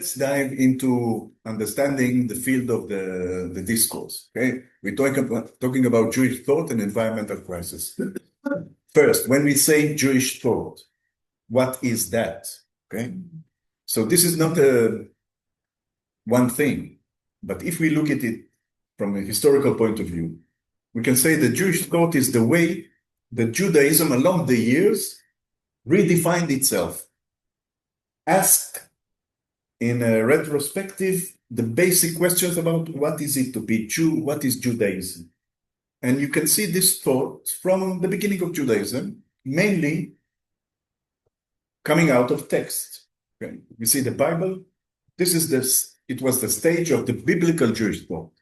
let's dive into understanding the field of the discourse. Okay, we're talking about Jewish thought and environmental crisis. First, when we say Jewish thought, what is that? Okay, so this is not one thing, but if we look at it from a historical point of view, we can say that Jewish thought is the way that Judaism along the years redefined itself. Asked in a retrospective the basic questions about what is it to be Jew, what is Judaism. And you can see this thought from the beginning of Judaism, mainly coming out of text. Okay. You see the Bible, it was the stage of the biblical Jewish thought.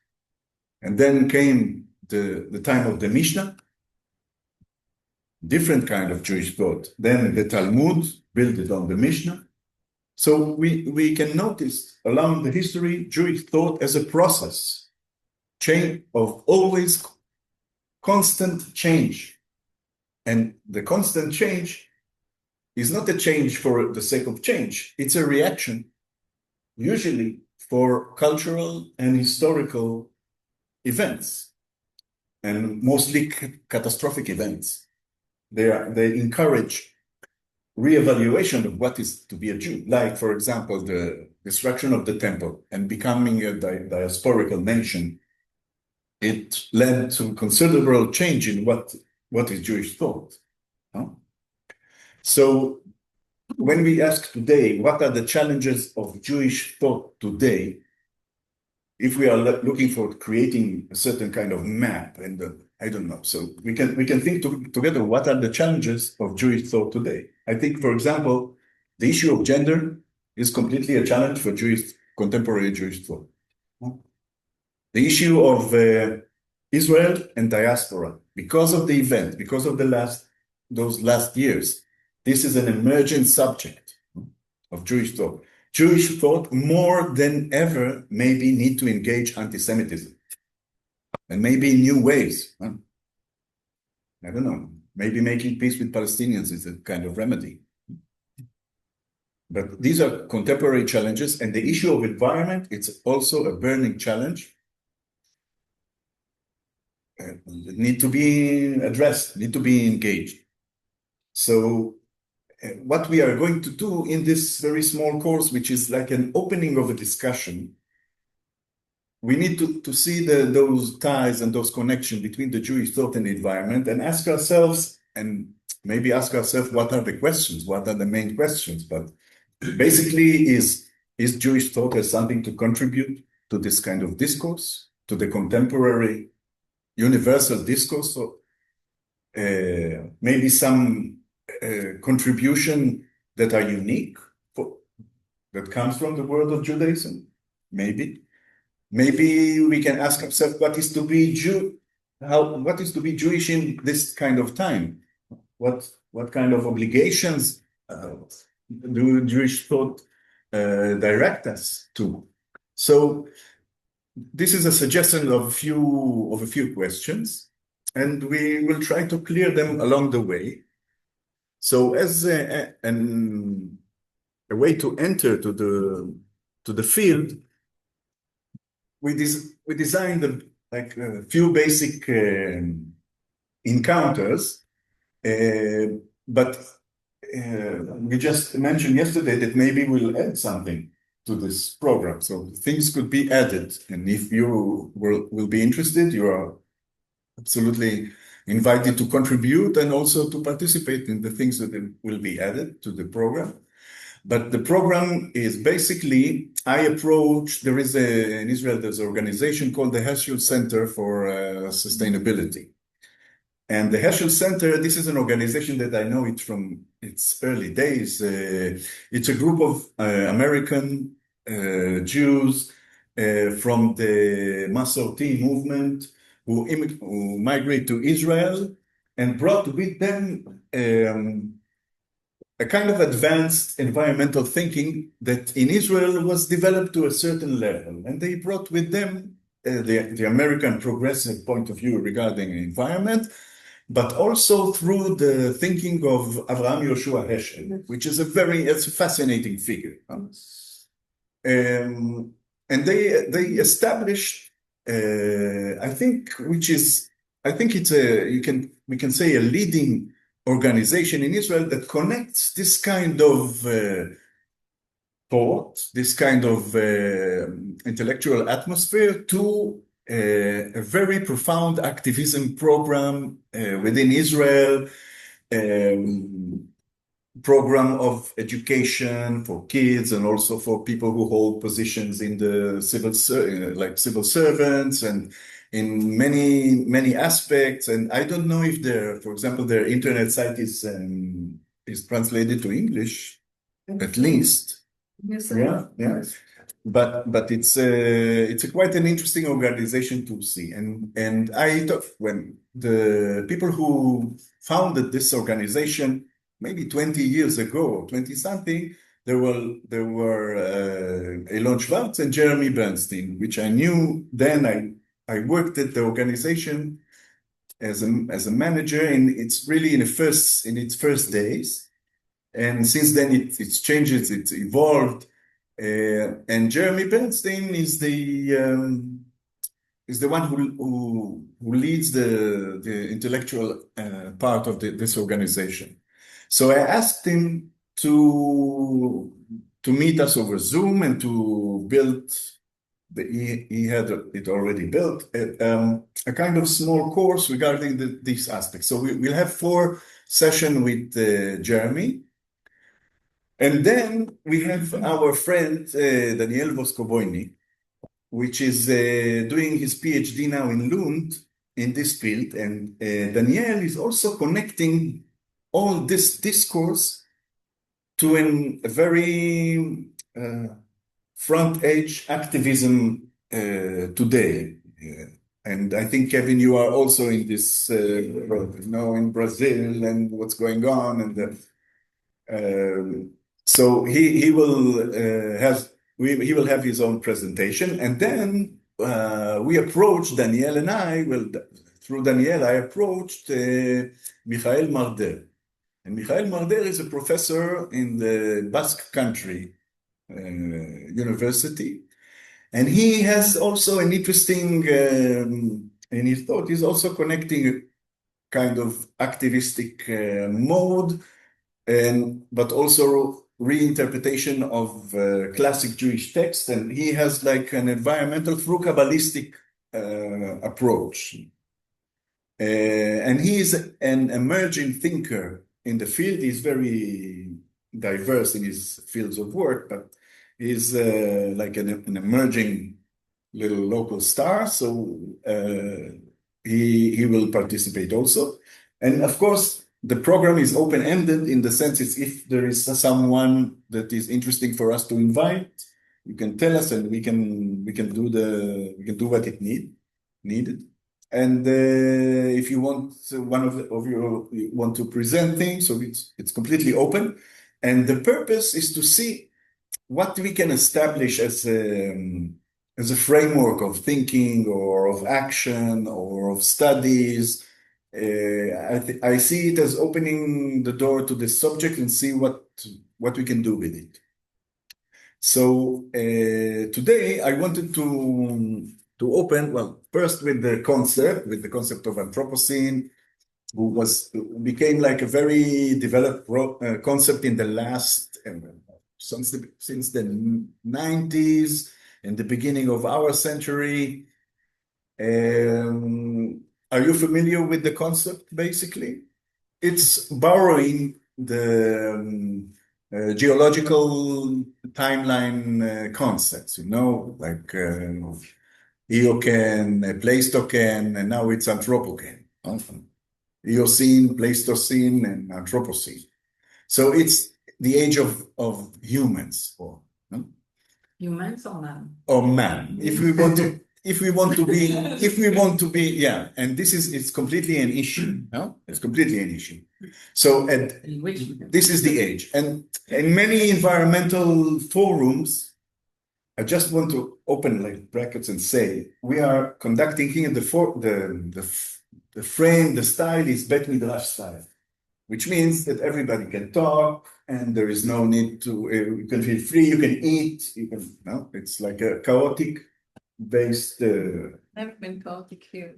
And then came the time of the Mishnah, different kind of Jewish thought. Then the Talmud built on the Mishnah. So we can notice along the history, Jewish thought as a process, change of always constant change. And the constant change is not a change for the sake of change. It's a reaction, usually for cultural and historical events, and mostly catastrophic events. They encourage reevaluation of what is to be a Jew, like, for example, the destruction of the temple and becoming a diasporical nation. It led to considerable change in what is Jewish thought. No? So when we ask today, what are the challenges of Jewish thought today, if we are looking for creating a certain kind of map, and I don't know, so we can think together what are the challenges of Jewish thought today. I think, for example, the issue of gender is completely a challenge for contemporary Jewish thought. The issue of Israel and diaspora, because of the event, because of those last years, this is an emergent subject of Jewish thought. Jewish thought, more than ever, maybe need to engage anti-Semitism, and maybe in new ways. I don't know, maybe making peace with Palestinians is a kind of remedy. But these are contemporary challenges, and the issue of environment, it's also a burning challenge. Need to be addressed, need to be engaged. So what we are going to do in this very small course, which is like an opening of a discussion, we need to see those ties and those connections between the Jewish thought and the environment, and ask ourselves, and maybe ask ourselves, what are the questions? What are the main questions? But basically, is Jewish thought has something to contribute to this kind of discourse, to the contemporary universal discourse? So, maybe some contribution that are unique, that comes from the world of Judaism, maybe. Maybe we can ask ourselves, what is to be Jewish in this kind of time? What kind of obligations do Jewish thought direct us to? So this is a suggestion of a few questions, and we will try to clear them along the way. So as a way to enter to the field, we designed a few basic encounters, but we just mentioned yesterday that maybe we'll add something to this program. So things could be added, and if you will be interested, you are absolutely invited to contribute and also to participate in the things that will be added to the program. But the program is basically, there is in Israel, there's an organization called the Herschel Center for Sustainability. And the Herschel Center, this is an organization that I know it from its early days. It's a group of American Jews from the Masorti movement who migrate to Israel and brought with them a kind of advanced environmental thinking that in Israel was developed to a certain level. And they brought with them the American progressive point of view regarding environment, but also through the thinking of Avraham Yoshua Heschel, which is a fascinating figure. And they established, I think, I think it's we can say a leading organization in Israel that connects this kind of thought, this kind of intellectual atmosphere to a very profound activism program within Israel, program of education for kids and also for people who hold positions in the like civil servants and in many aspects. And I don't know if for example, their internet site is translated to English, at least. Yes, Yeah, yeah. But it's quite an interesting organization to see. And I thought when the people who founded this organization maybe 20 years ago, 20 something, there were Elon Schwartz and Jeremy Bernstein, which I knew then. I worked at the organization as a manager, and it's really in its first days. And since then, it's changed, it's evolved. And Jeremy Bernstein is the one who leads the intellectual part of this organization. So I asked him to meet us over Zoom and to build. He had it already built a kind of small course regarding these aspects. So we'll have 4 sessions with Jeremy. And then we have our friend, Daniel Voskoboini, which is doing his PhD now in Lund in this field. And Daniel is also connecting all this discourse to a very front-edge activism today. And I think, Kevin, you are also in this, in Brazil and what's going on. And so he will have his own presentation, and then we approached Daniel and I. Well, through Daniel, I approached Michael Marder, and Michael Marder is a professor in the Basque Country University, and he has also an interesting in his thought. He's also connecting a kind of activistic mode, but also reinterpretation of classic Jewish texts, and he has like an environmental through Kabbalistic approach. And he is an emerging thinker in the field. He's very diverse in his fields of work, but he's like an emerging little local star. So he will participate also. And of course, the program is open-ended in the sense if there is someone that is interesting for us to invite, you can tell us and we can do what it needed. And if you want one of you want to present things, so it's completely open. And the purpose is to see what we can establish as a framework of thinking or of action or of studies. I see it as opening the door to the subject and see what we can do with it. So today I wanted to open, well, first with the concept of Anthropocene, who became like a very developed concept in the last since the 90s and the beginning of our century. Are you familiar with the concept, basically? It's borrowing the geological timeline concepts, like Eocene, Pleistocene, and now it's Anthropocene. Eocene, Pleistocene, and Anthropocene. So it's the age of humans, humans or man? Or man, if we want to be, yeah. And it's completely an issue, no? It's completely an issue. So, this is the age. And in many environmental forums, I just want to open like brackets and say, we are conducting here the frame, the style is Bet Midrash style. which means that everybody can talk and there is no need to, you can feel free, you can eat, it's like a chaotic based, Never been chaotic here.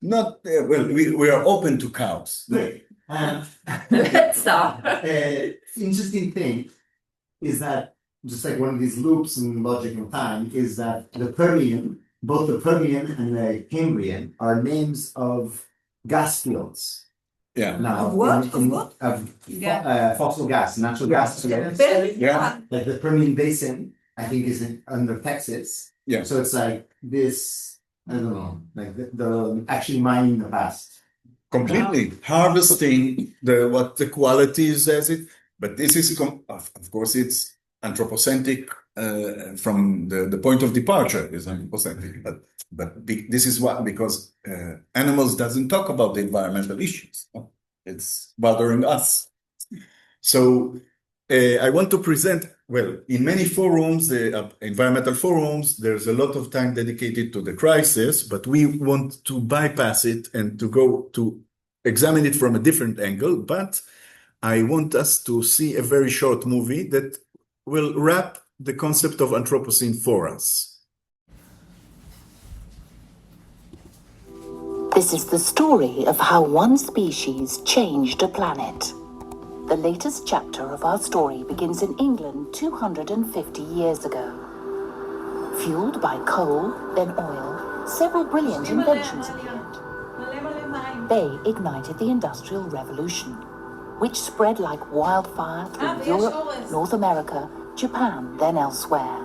not, well, we are open to cows. Let's stop. Interesting thing is that just like one of these loops in logic and time is that the Permian, both the Permian and the Cambrian are names of gas fields. Yeah. Now, Of what? fossil gas, natural gas fields. Yeah. Like the Permian Basin, I think is under Texas. Yeah. So it's like this, I don't know, like the actually mining the past. Completely harvesting what the qualities as it, but this is of course it's anthropocentric from the point of departure is anthropocentric, but this is what because animals doesn't talk about the environmental issues. It's bothering us. So I want to present, well, in many forums, the environmental forums, there's a lot of time dedicated to the crisis, but we want to bypass it and to go to examine it from a different angle. But I want us to see a very short movie that will wrap the concept of Anthropocene for us. This is the story of how one species changed a planet. The latest chapter of our story begins in England 250 years ago. Fueled by coal, then oil, several brilliant inventions appeared. They ignited the Industrial Revolution, which spread like wildfire through Europe, North America, Japan, then elsewhere.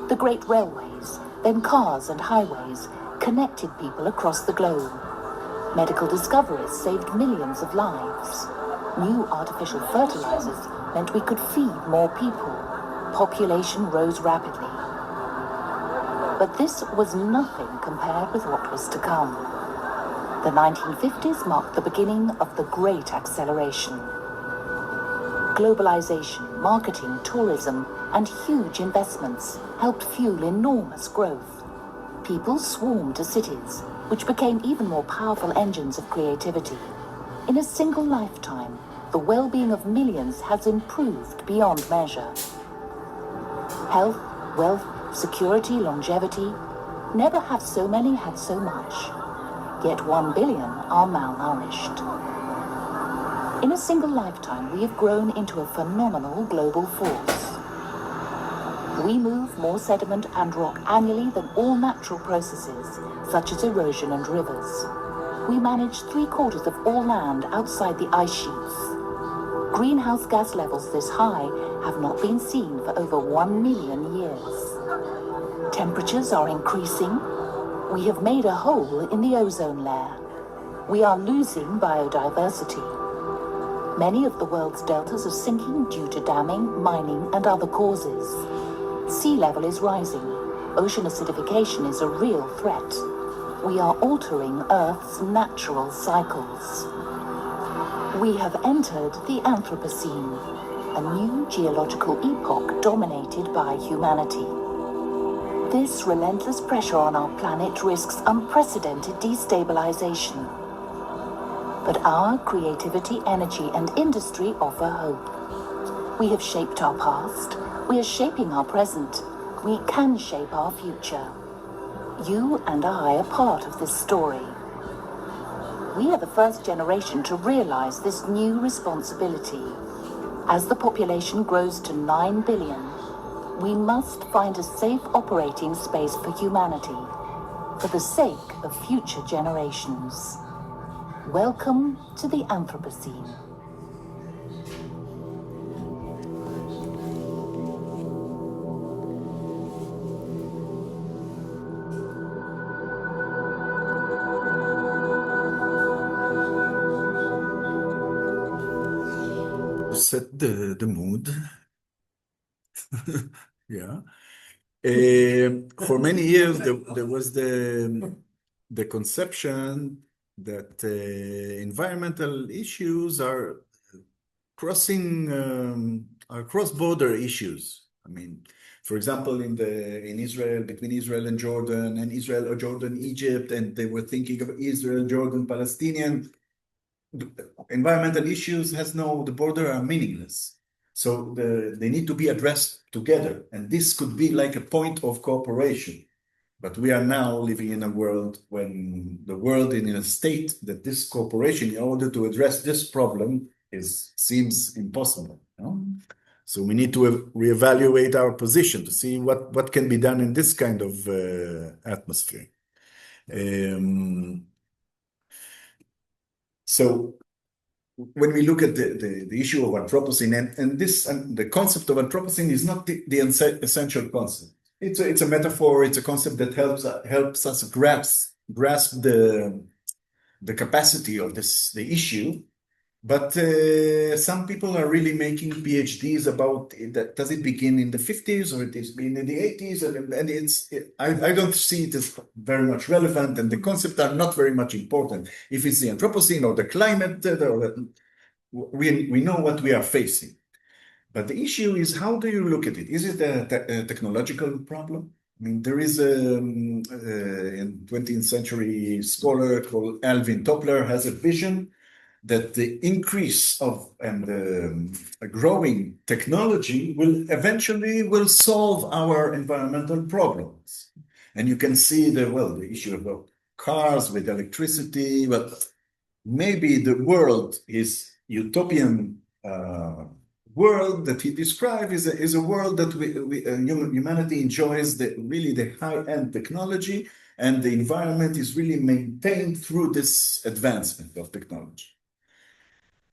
The great railways, then cars and highways, connected people across the globe. Medical discoveries saved millions of lives. New artificial fertilizers meant we could feed more people. Population rose rapidly. But this was nothing compared with what was to come. The 1950s marked the beginning of the Great Acceleration. Globalization, marketing, tourism, and huge investments helped fuel enormous growth. People swarmed to cities, which became even more powerful engines of creativity. In a single lifetime, the well-being of millions has improved beyond measure. Health, wealth, security, longevity, never have so many had so much. Yet 1 billion are malnourished. In a single lifetime, we have grown into a phenomenal global force. We move more sediment and rock annually than all natural processes, such as erosion and rivers. We manage 3/4 of all land outside the ice sheets. Greenhouse gas levels this high have not been seen for over 1 million years. Temperatures are increasing. We have made a hole in the ozone layer. We are losing biodiversity. Many of the world's deltas are sinking due to damming, mining, and other causes. Sea level is rising. Ocean acidification is a real threat. We are altering Earth's natural cycles. We have entered the Anthropocene, a new geological epoch dominated by humanity. This relentless pressure on our planet risks unprecedented destabilization. But our creativity, energy, and industry offer hope. We have shaped our past. We are shaping our present. We can shape our future. You and I are part of this story. We are the first generation to realize this new responsibility. As the population grows to 9 billion, we must find a safe operating space for humanity, for the sake of future generations. Welcome to the Anthropocene. Set the mood. Yeah. For many years, there was the conception that environmental issues are cross-border issues. I mean, for example, in Israel, between Israel and Jordan, and Israel or Jordan, Egypt, and they were thinking of Israel, Jordan, Palestinian. environmental issues the border are meaningless. So they need to be addressed together. And this could be like a point of cooperation. But we are now living in a world when the world is in a state that this cooperation, in order to address this problem, seems impossible. So we need to reevaluate our position to see what can be done in this kind of atmosphere. So when we look at the issue of Anthropocene, and the concept of Anthropocene is not the essential concept. It's a metaphor. It's a concept that helps us grasp the capacity of the issue. But some people are really making PhDs about that. Does it begin in the 50s or it is in the 80s? And I don't see it as very much relevant, and the concepts are not very much important. If it's the Anthropocene or the climate, we know what we are facing. But the issue is, how do you look at it? Is it a technological problem? I mean, there is a 20th century scholar called Alvin Toffler has a vision that the increase of and a growing technology will eventually solve our environmental problems. And you can see the issue of cars with electricity, but maybe the world is utopian world that he described is a world that humanity enjoys the high-end technology, and the environment is really maintained through this advancement of technology.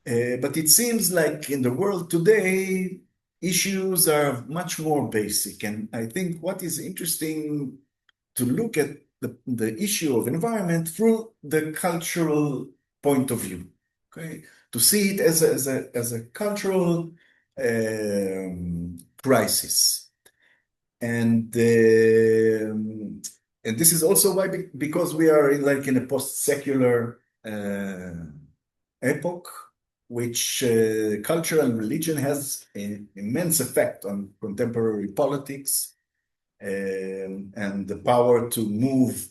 But it seems like in the world today, issues are much more basic. And I think what is interesting to look at the issue of environment through the cultural point of view, okay? To see it as a cultural crisis. And this is also why, because we are in a post-secular epoch, which culture and religion has an immense effect on contemporary politics and the power to move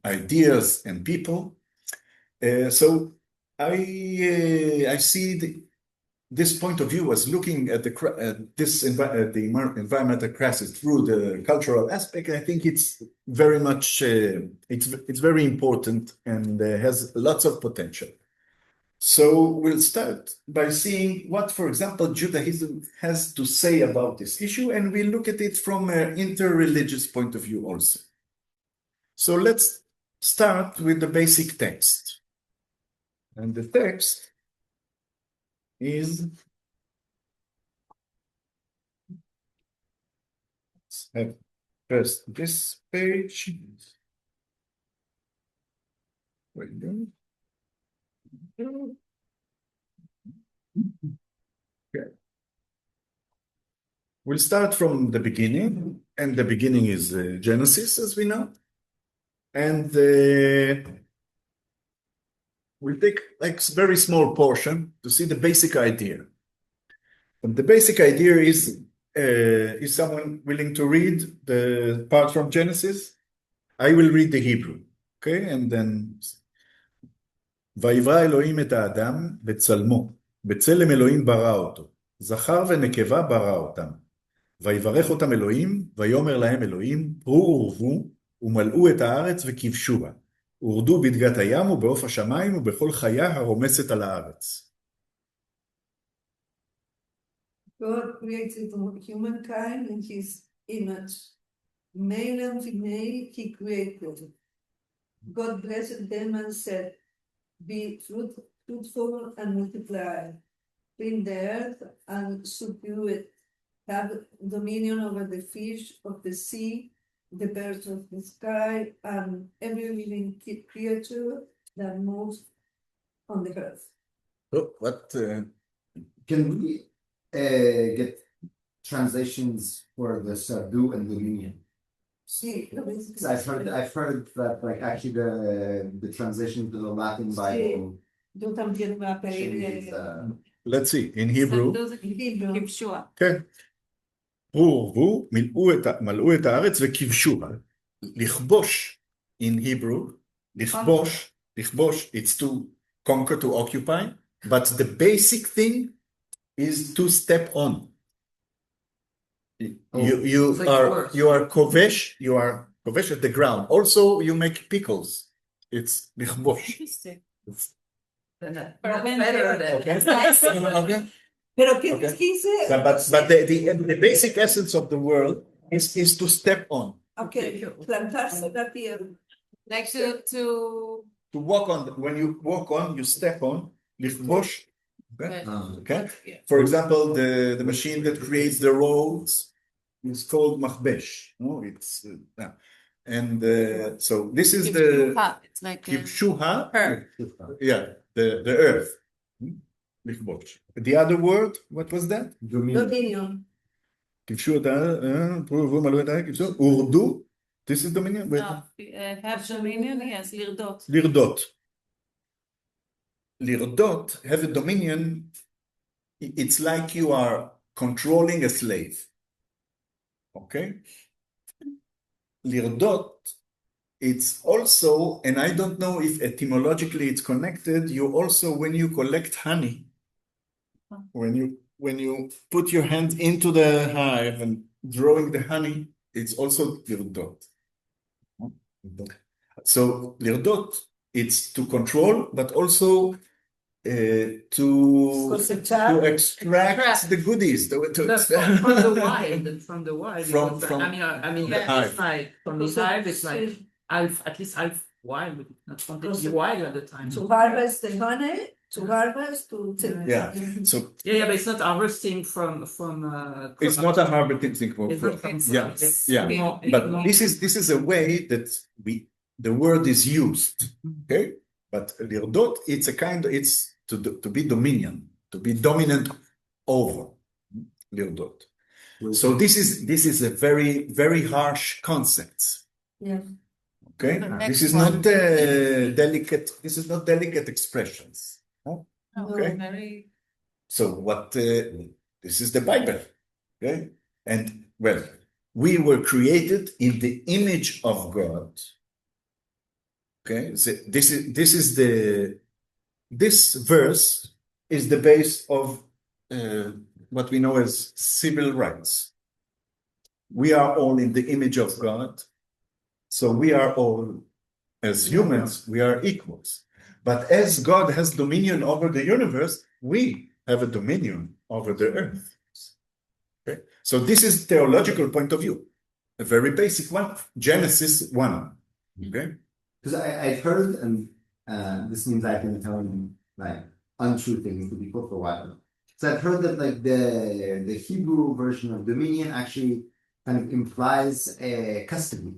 ideas and people. So I see this point of view as looking at the environmental crisis through the cultural aspect. I think it's very much it's very important and has lots of potential. So we'll start by seeing what, for example, Judaism has to say about this issue, and we'll look at it from an interreligious point of view also. So let's start with the basic text. And the text is, let's have first this page. Where you go? Okay. We'll start from the beginning, and the beginning is Genesis, as we know. And we'll take like a very small portion to see the basic idea. And the basic idea is someone willing to read the part from Genesis? I will read the Hebrew, okay? And then ויברא אלוהים את האדם בצלמו, בצלם אלוהים ברא אותו, זכר ונקבה ברא אותם. ויברך אותם אלוהים, ויאמר להם אלוהים, פרו ורבו, ומלאו את הארץ וכבשו בה, ורדו בדגת הים ובעוף השמיים ובכל חיה הרומסת על הארץ. God created humankind in his image. Male and female he created. God blessed them and said, be fruitful and multiply, fill the earth and subdue it, have dominion over the fish of the sea, the birds of the sky, and every living creature that moves on the earth. Oh, what? Can we get translations for the subdue and dominion? See, I've heard that like actually the translation to the Latin Bible do también va a pedir Let's see, in Hebrew. Hebrew. כן. פרו ורבו, מלאו את הארץ וכבשוה. לכבוש, in Hebrew, לכבוש, it's to conquer, to occupy, but the basic thing is to step on. You are kovesh, at the ground. Also, you make pickles. It's lichbosh. Interesting. It's- Okay. Okay. Pero ¿qué Okay. quise? But the basic essence of the world is to step on, Okay, plantarse la tierra. Like to to walk on. When you walk on, you step on. Lichbosh. Okay. Okay. Yeah. For example, the machine that creates the roads is called machbesh. No, it's and so this is the It's like kipshuha. her. Yeah, the earth. Lichbosh. The other word, what was that? Dominion. Kipshuha. Urdu. This is dominion. Wait. No, have dominion, yes, lirdot. Lirdot. Lirdot, have a dominion. It's like you are controlling a slave. Okay? Lirdot, it's also, and I don't know if etymologically it's connected, you also, when you collect honey, when you put your hand into the hive and drawing the honey, it's also lirdot. So lirdot, it's to control, but also to Cosechar. extract the goodies. From the wild, From- because, from I mean, the hive. it's like from the hive, it's like at least half wild, not completely wild at the time. To harvest the honey, to harvest, to. Yeah. So Yeah, but it's not harvesting from. it's not a harvesting thing for It's not from yeah, it's yeah. more- But more- this is a way that the word is used. Okay, but lirdot, it's a kind. It's to be dominion, to be dominant over lirdot. So this is a very very harsh concept. Yeah. Okay, The this next is one. not delicate. This is not delicate expressions. Okay. Very. So what? This is the Bible, okay? And well, we were created in the image of God. Okay, so this verse is the base of what we know as civil rights. We are all in the image of God, so we are all, as humans, we are equals. But as God has dominion over the universe, we have a dominion over the earth. Okay? So this is theological point of view, a very basic one, Genesis 1. Okay? Because I've heard, and this means I've been telling like untrue things to people for a while. So I've heard that like the Hebrew version of dominion actually kind of implies a custody.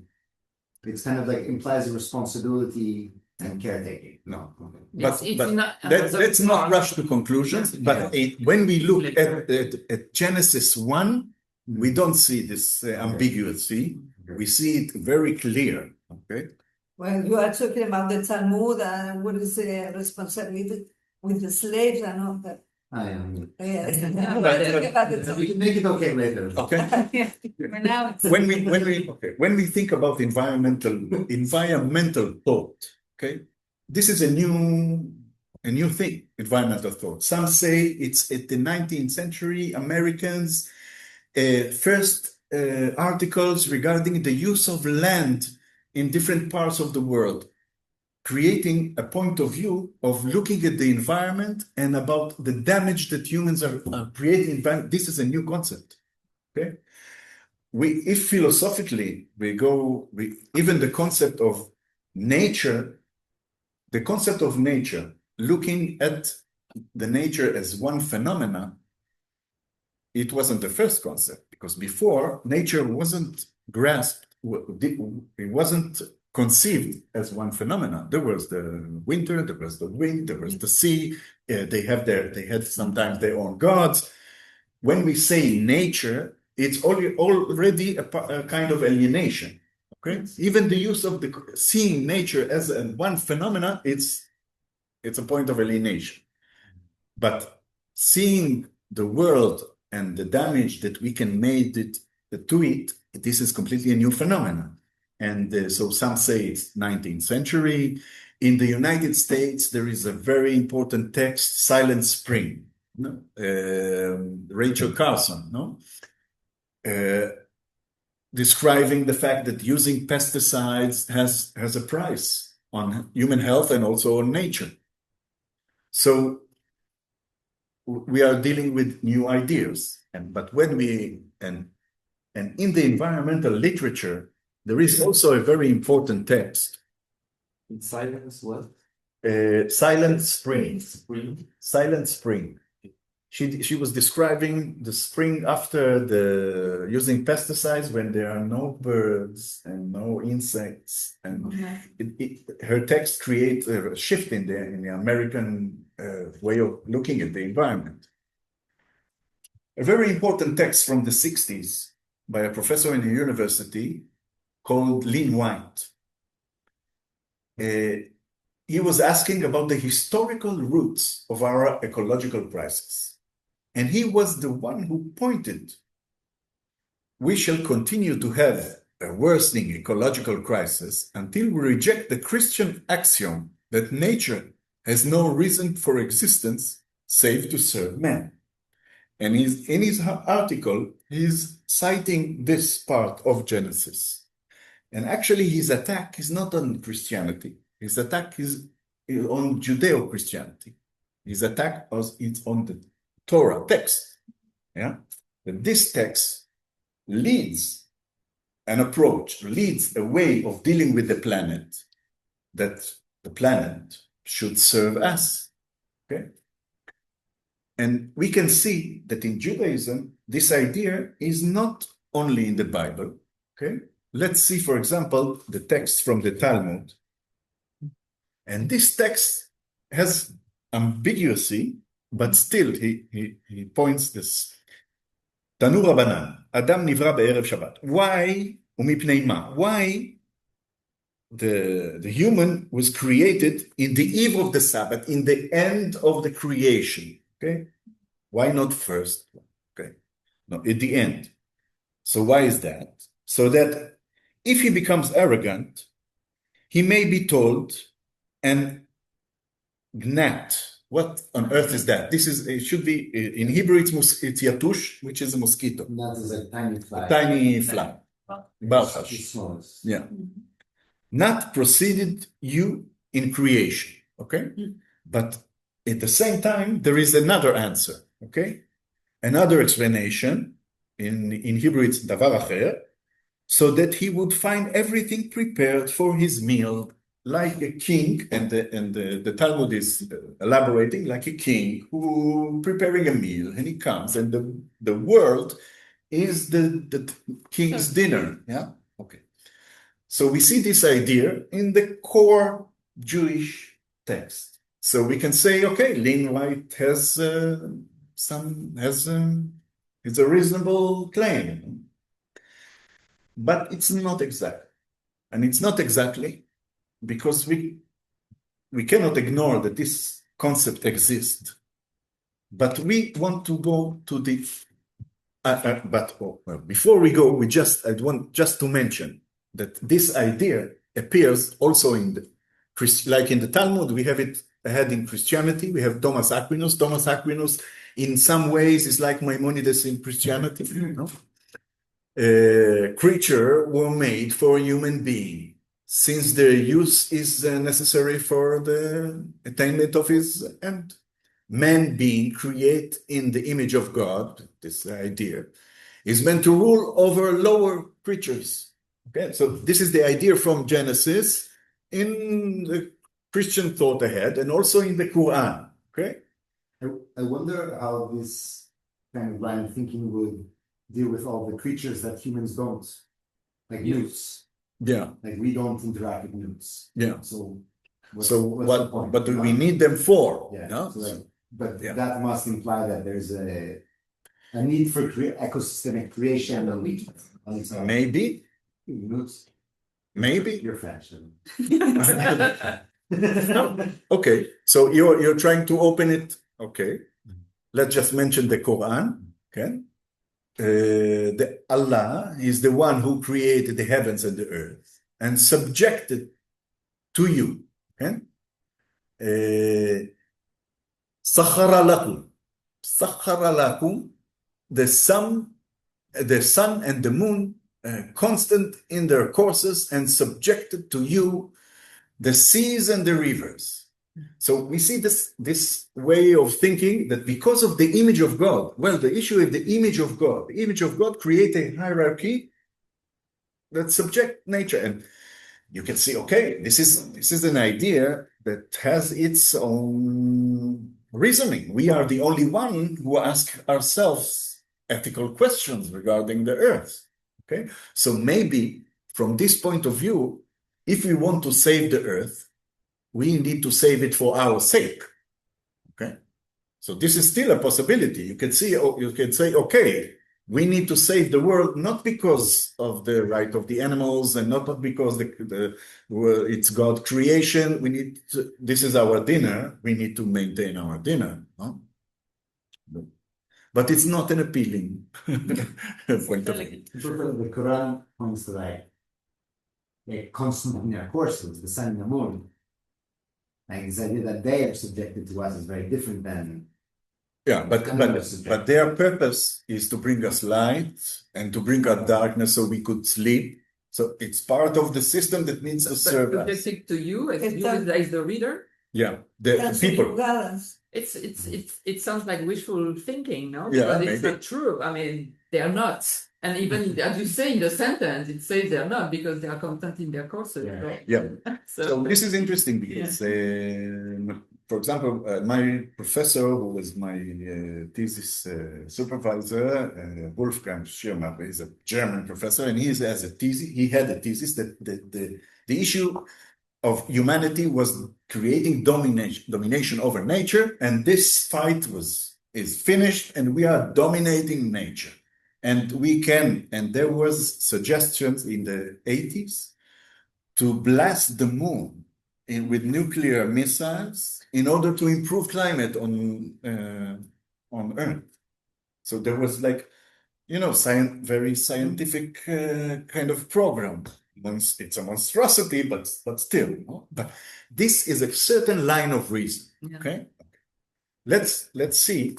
It's kind of like implies a responsibility and caretaking. No. It's not- Let's not rush to conclusions. But when we look at Genesis 1, we don't see this ambiguity. We see it very clear. Okay. Well, you are talking about the Talmud and what is the responsibility with the slaves and all that. I am. Yeah. We can make it okay later. Okay. Yeah. For now, it's. When we think about environmental thought, okay, this is a new thing, environmental thought. Some say it's at the 19th century Americans first articles regarding the use of land in different parts of the world, creating a point of view of looking at the environment and about the damage that humans are creating. This is a new concept. Okay, if philosophically even the concept of nature, looking at the nature as one phenomena, it wasn't the first concept, because before nature wasn't grasped, it wasn't conceived as one phenomena. There was the winter, there was the wind, there was the sea. They had sometimes their own gods. When we say nature, it's already a kind of alienation. Okay, even the use of the seeing nature as one phenomena, it's a point of alienation. But seeing the world and the damage that we can make to it, this is completely a new phenomenon. And so some say it's 19th century. In the United States, there is a very important text, Silent Spring, no? Rachel Carson, no? Describing the fact that using pesticides has a price on human health and also on nature. So we are dealing with new ideas, but when we and in the environmental literature, there is also a very important text. In silence, what? Silent Spring. Spring. Silent Spring. She was describing the spring after the using pesticides when there are no birds and no insects, and her text creates a shift in the American way of looking at the environment. A very important text from the 60s by a professor in the university called Lynn White. He was asking about the historical roots of our ecological crisis. And he was the one who pointed, we shall continue to have a worsening ecological crisis until we reject the Christian axiom that nature has no reason for existence save to serve man. And in his article, he's citing this part of Genesis. And actually, his attack is not on Christianity. His attack is on Judeo-Christianity. His attack is on the Torah text. Yeah? That this text leads an approach, leads a way of dealing with the planet, that the planet should serve us. Okay? And we can see that in Judaism, this idea is not only in the Bible. Okay? Let's see, for example, the text from the Talmud. And this text has ambiguity, but still he points this. Tanu Rabbanan, Adam nivra be'erev Shabbat. Why? Umipnei ma? Why the human was created in the eve of the Sabbath, in the end of the creation? Okay? Why not first? Okay. No, at the end. So why is that? So that if he becomes arrogant, he may be told, and gnat. What on earth is that? It should be, in Hebrew, it's yatush, which is a mosquito. That is a tiny fly. A tiny fly. Balchash. It's smallest. Yeah. Gnat preceded you in creation, okay? But at the same time, there is another answer, okay? Another explanation, in Hebrew it's davar acher, so that he would find everything prepared for his meal, like a king, and the Talmud is elaborating, like a king who preparing a meal, and he comes, and the world is the king's dinner. Yeah, okay. So we see this idea in the core Jewish text. So we can say, okay, Lynn White has it's a reasonable claim, but it's not exact, and it's not exactly. Because we cannot ignore that this concept exists, but we want to go to the. Before we go, I want just to mention that this idea appears also in like in the Talmud. We have it ahead in Christianity. We have Thomas Aquinas. Thomas Aquinas, in some ways, is like Maimonides in Christianity. No? Creature were made for a human being, since their use is necessary for the attainment of his end. Man being created in the image of God, this idea, is meant to rule over lower creatures. Okay, so this is the idea from Genesis in the Christian thought ahead, and also in the Quran. Okay, I wonder how this kind of line of thinking would deal with all the creatures that humans don't, like newts. Yeah. Like we don't interact with newts. Yeah. So what do we need them for? Yeah. No? So Yeah. that must imply that there's a need for ecosystemic creation on its own. Maybe. Newts. Maybe. You're French. Okay. So you're trying to open it. Okay. Let's just mention the Quran. Okay. The Allah is the one who created the heavens and the earth and subjected to you. Okay? سخر لكم سخر لكم the sun and the moon constant in their courses and subjected to you the seas and the rivers. So we see this way of thinking that because of the image of God, well, the issue is the image of God. The image of God creates a hierarchy that subject nature. And you can see, okay, this is an idea that has its own reasoning. We are the only one who ask ourselves ethical questions regarding the earth. Okay, so maybe from this point of view, if we want to save the earth, we need to save it for our sake. Okay, so this is still a possibility. You can say, okay, we need to save the world not because of the right of the animals and not because it's God creation. This is our dinner. We need to maintain our dinner. No? But it's not an appealing point of view. The Quran points to like constant in their courses, the sun and the moon. Like this idea that they are subjected to us is very different than. Yeah, but their purpose is to bring us light and to bring us darkness so we could sleep. So it's part of the system that needs to serve us. Specific to you, as you as the reader. Yeah, the people. It sounds like wishful thinking, no? Yeah, but it's maybe. not true. I mean, they are not. And even as you say in the sentence, it says they are not because they are constant in their courses. Yeah. So So this is interesting because, for example, my professor, who was my thesis supervisor, Wolfgang Schirmer, is a German professor, and he had a thesis that the issue of humanity was creating domination over nature, and this fight is finished, and we are dominating nature. And there was suggestions in the 80s to blast the moon with nuclear missiles in order to improve climate on Earth. So there was very scientific kind of program. It's a monstrosity, but still. No? But this is a certain line of reason. Yeah. Okay, let's see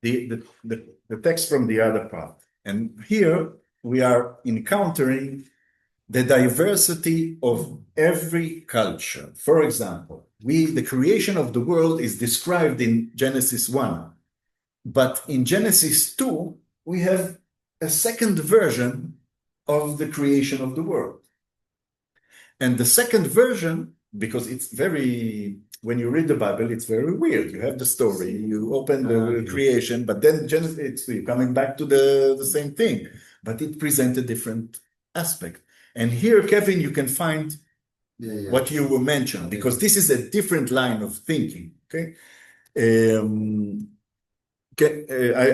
the text from the other part. And here we are encountering the diversity of every culture. For example, the creation of the world is described in Genesis 1, but in Genesis 2, we have a second version of the creation of the world. And the second version, because when you read the Bible, it's very weird. You have the story, you open the creation, but then Genesis, you're coming back to the same thing, but it presents a different aspect. And here, Kevin, you can find what you were mentioned, because this is a different line of thinking. Okay,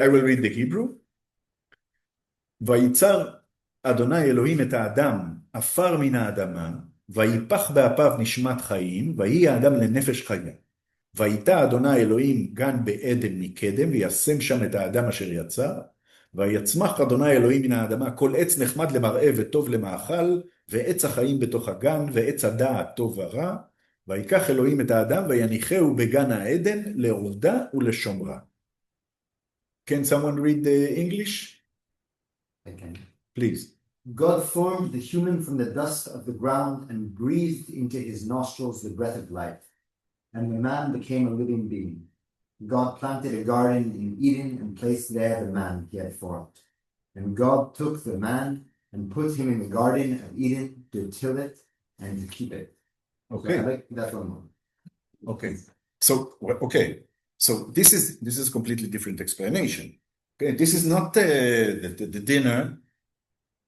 I will read the Hebrew. ויצר אדוני אלוהים את האדם עפר מן האדמה, ויפח באפיו נשמת חיים, ויהי האדם לנפש חיה. ויטע אדוני אלוהים גן בעדן מקדם, וישם שם את האדם אשר יצר, ויצמח אדוני אלוהים מן האדמה כל עץ נחמד למראה וטוב למאכל, ועץ החיים בתוך הגן, ועץ הדעת טוב ורע, ויקח אלוהים את האדם ויניחהו בגן העדן לעובדה ולשומרה. Can someone read the English? I can. Please. God formed the human from the dust of the ground and breathed into his nostrils the breath of life, and the man became a living being. God planted a garden in Eden and placed there the man he had formed. And God took the man and put him in the garden of Eden to till it and to keep it. Okay. So I like that one more. Okay. So this is completely different explanation. Okay, this is not the dinner.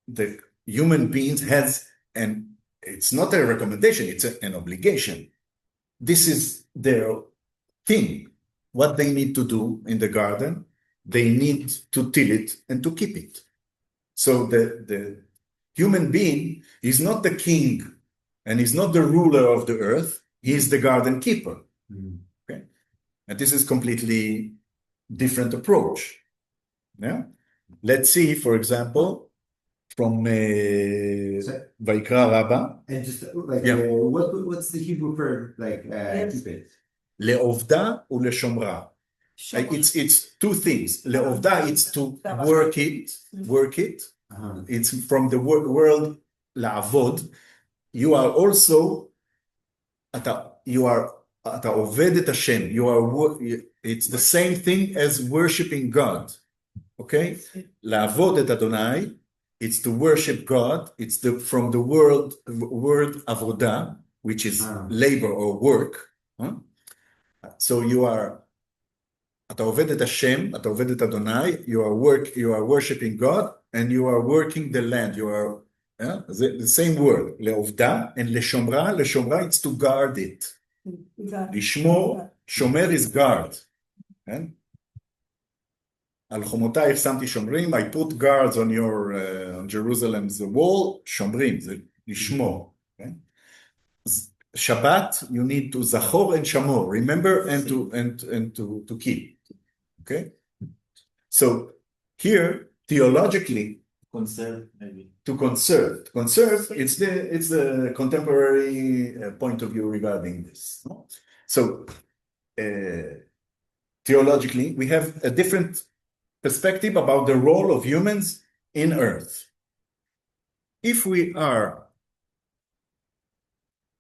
The human beings has, and it's not a recommendation, it's an obligation. This is their thing. What they need to do in the garden, they need to till it and to keep it. So the human being is not the king and he's not the ruler of the earth, he is the garden keeper. Okay, and this is completely different approach. Yeah, let's see, for example, from ויקרא רבה, And just like, Yeah. what's the Hebrew for like keep it? לעובדה ולשומרה. It's two things. לעובדה, it's to work it. It's from the word לעבוד. You are also, אתה עובד את השם. It's the same thing as worshiping God. Okay? לעבוד את אדוני, it's to worship God. It's from the word עבודה, which is labor or work. So you are, אתה עובד את השם, אתה עובד את אדוני, you are worshiping God, and you are working the land. You are, the same word, לעובדה, and לשומרה, it's to guard it. לשמור, שומר is guard. כן? על חומותייך שמתי שומרים, I put guards on your on Jerusalem's wall, שומרים, זה לשמור. כן? Shabbat, you need to zachor and shamor, remember and to keep. Okay? So here, theologically, Conserve, maybe. to conserve. Conserve, it's the contemporary point of view regarding this. No? So theologically, we have a different perspective about the role of humans in Earth. If we are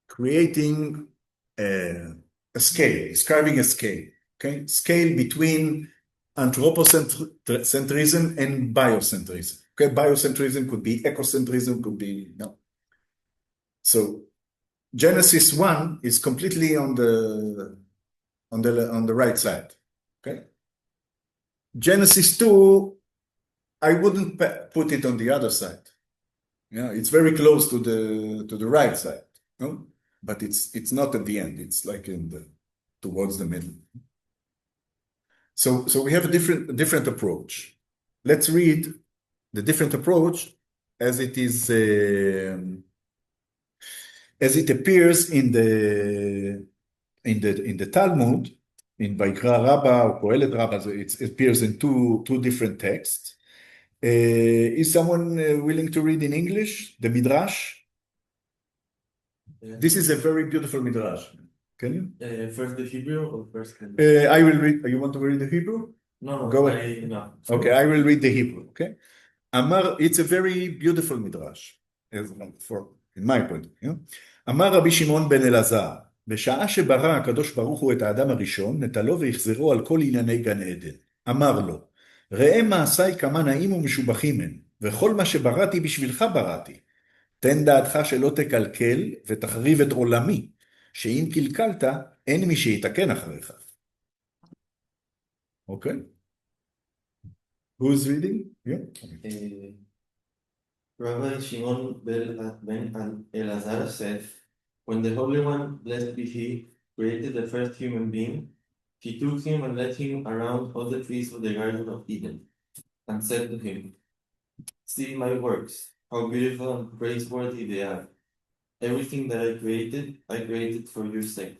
creating a scale, describing a scale, okay? Scale between anthropocentrism and biocentrism. Okay, biocentrism could be ecocentrism, could be no. So Genesis 1 is completely on the right side. Okay. Genesis 2, I wouldn't put it on the other side. Yeah, it's very close to the right side. No? But it's not at the end. It's like towards the middle. So we have a different approach. Let's read the different approach as it is as it appears in the Talmud, in Vayikra Rabbah or Kohelet Rabbah. It appears in two different texts. Is someone willing to read in English the Midrash? Yeah. This is a very beautiful Midrash. Can you? First the Hebrew or first the... I will read. You want to read the Hebrew? No, Go ahead. no. Okay, I will read the Hebrew. Okay. It's a very beautiful Midrash, in my point of view. אמר רבי שמעון בן אלעזר, בשעה שברא הקדוש ברוך הוא את האדם הראשון, נטלו והחזרו על כל ענייני גן עדן. אמר לו, ראה מעשיי כמה נעים ומשובחים הם, וכל מה שבראתי בשבילך בראתי. תן דעתך שלא תקלקל ותחריב את עולמי, שאם קלקלת, אין מי שיתקן אחריך. אוקיי? Who's reading? Yeah. Rabbi Shimon ben Elazar said, when the Holy One, blessed be He, created the first human being, He took him and led him around all the trees of the Garden of Eden, and said to him, see my works, how beautiful and praiseworthy they are. Everything that I created for your sake.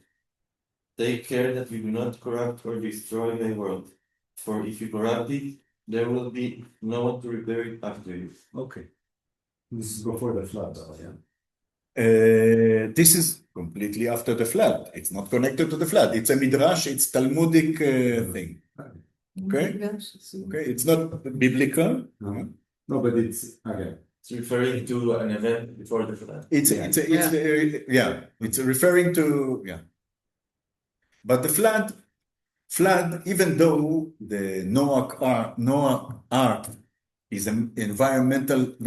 Take care that you do not corrupt or destroy my world, for if you corrupt it, there will be no one to repair it after you. Okay. This is before the flood, though, yeah. This is completely after the flood. It's not connected to the flood. It's a midrash. It's Talmudic thing. Okay. Okay. It's not biblical. No, but it's okay. It's referring to an event before the flood. It's referring to But the flood, even though the Noah Ark is an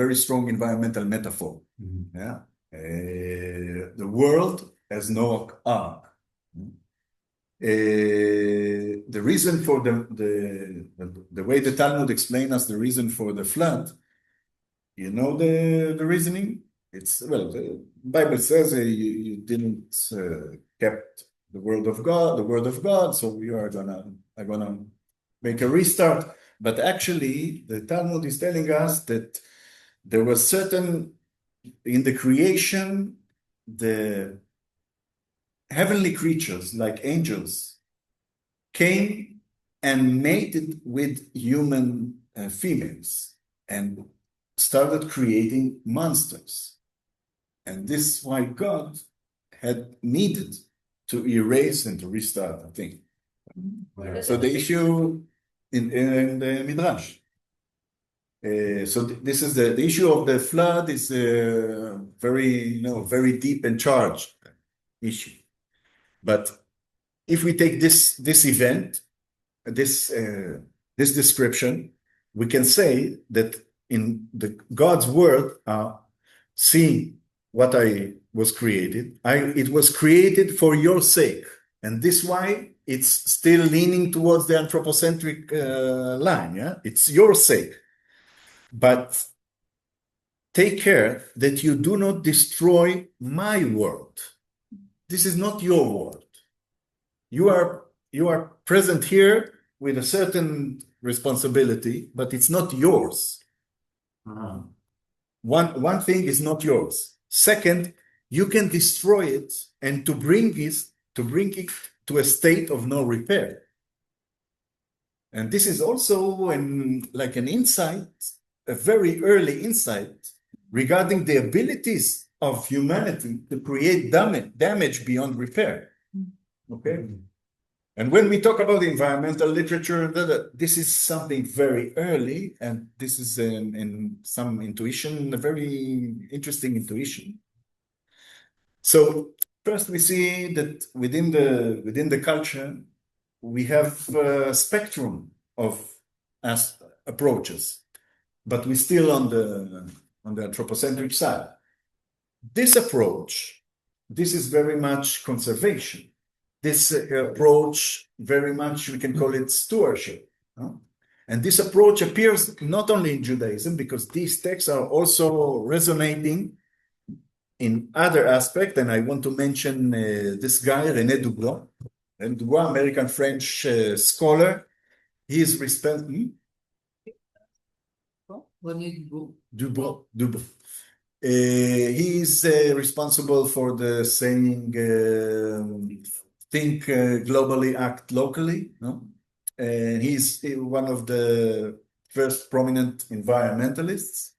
very strong environmental metaphor. Mm-hmm. Yeah. The world as Noah Ark. The reason for the way the Talmud explains us the reason for the flood, you know the reasoning? It's, well, the Bible says you didn't kept the word of God, so we are gonna make a restart. But actually, the Talmud is telling us that there was certain, in the creation, the heavenly creatures like angels came and mated with human females and started creating monsters. And this is why God had needed to erase and to restart, I think. So the issue in the Midrash. This is the issue of the flood is a very deep and charged issue. But if we take this event, this description, we can say that in the God's word, see what I was created. It was created for your sake, and this why it's still leaning towards the anthropocentric line. Yeah, it's your sake. But take care that you do not destroy my world. This is not your world. You are present here with a certain responsibility, but it's not yours. One thing is not yours. Second, you can destroy it and to bring it to a state of no repair. And this is also like an insight, a very early insight regarding the abilities of humanity to create damage beyond repair. Okay? And when we talk about environmental literature, this is something very early, and this is in some intuition, a very interesting intuition. So first we see that within the culture, we have a spectrum of approaches, but we're still on the anthropocentric side. This approach, this is very much conservation. This approach, very much, we can call it stewardship. No? And this approach appears not only in Judaism, because these texts are also resonating in other aspects, and I want to mention this guy, René Dubois, American-French scholar. He is responsible. Dubois. He is responsible for the saying, think globally, act locally. No? And he's one of the first prominent environmentalists.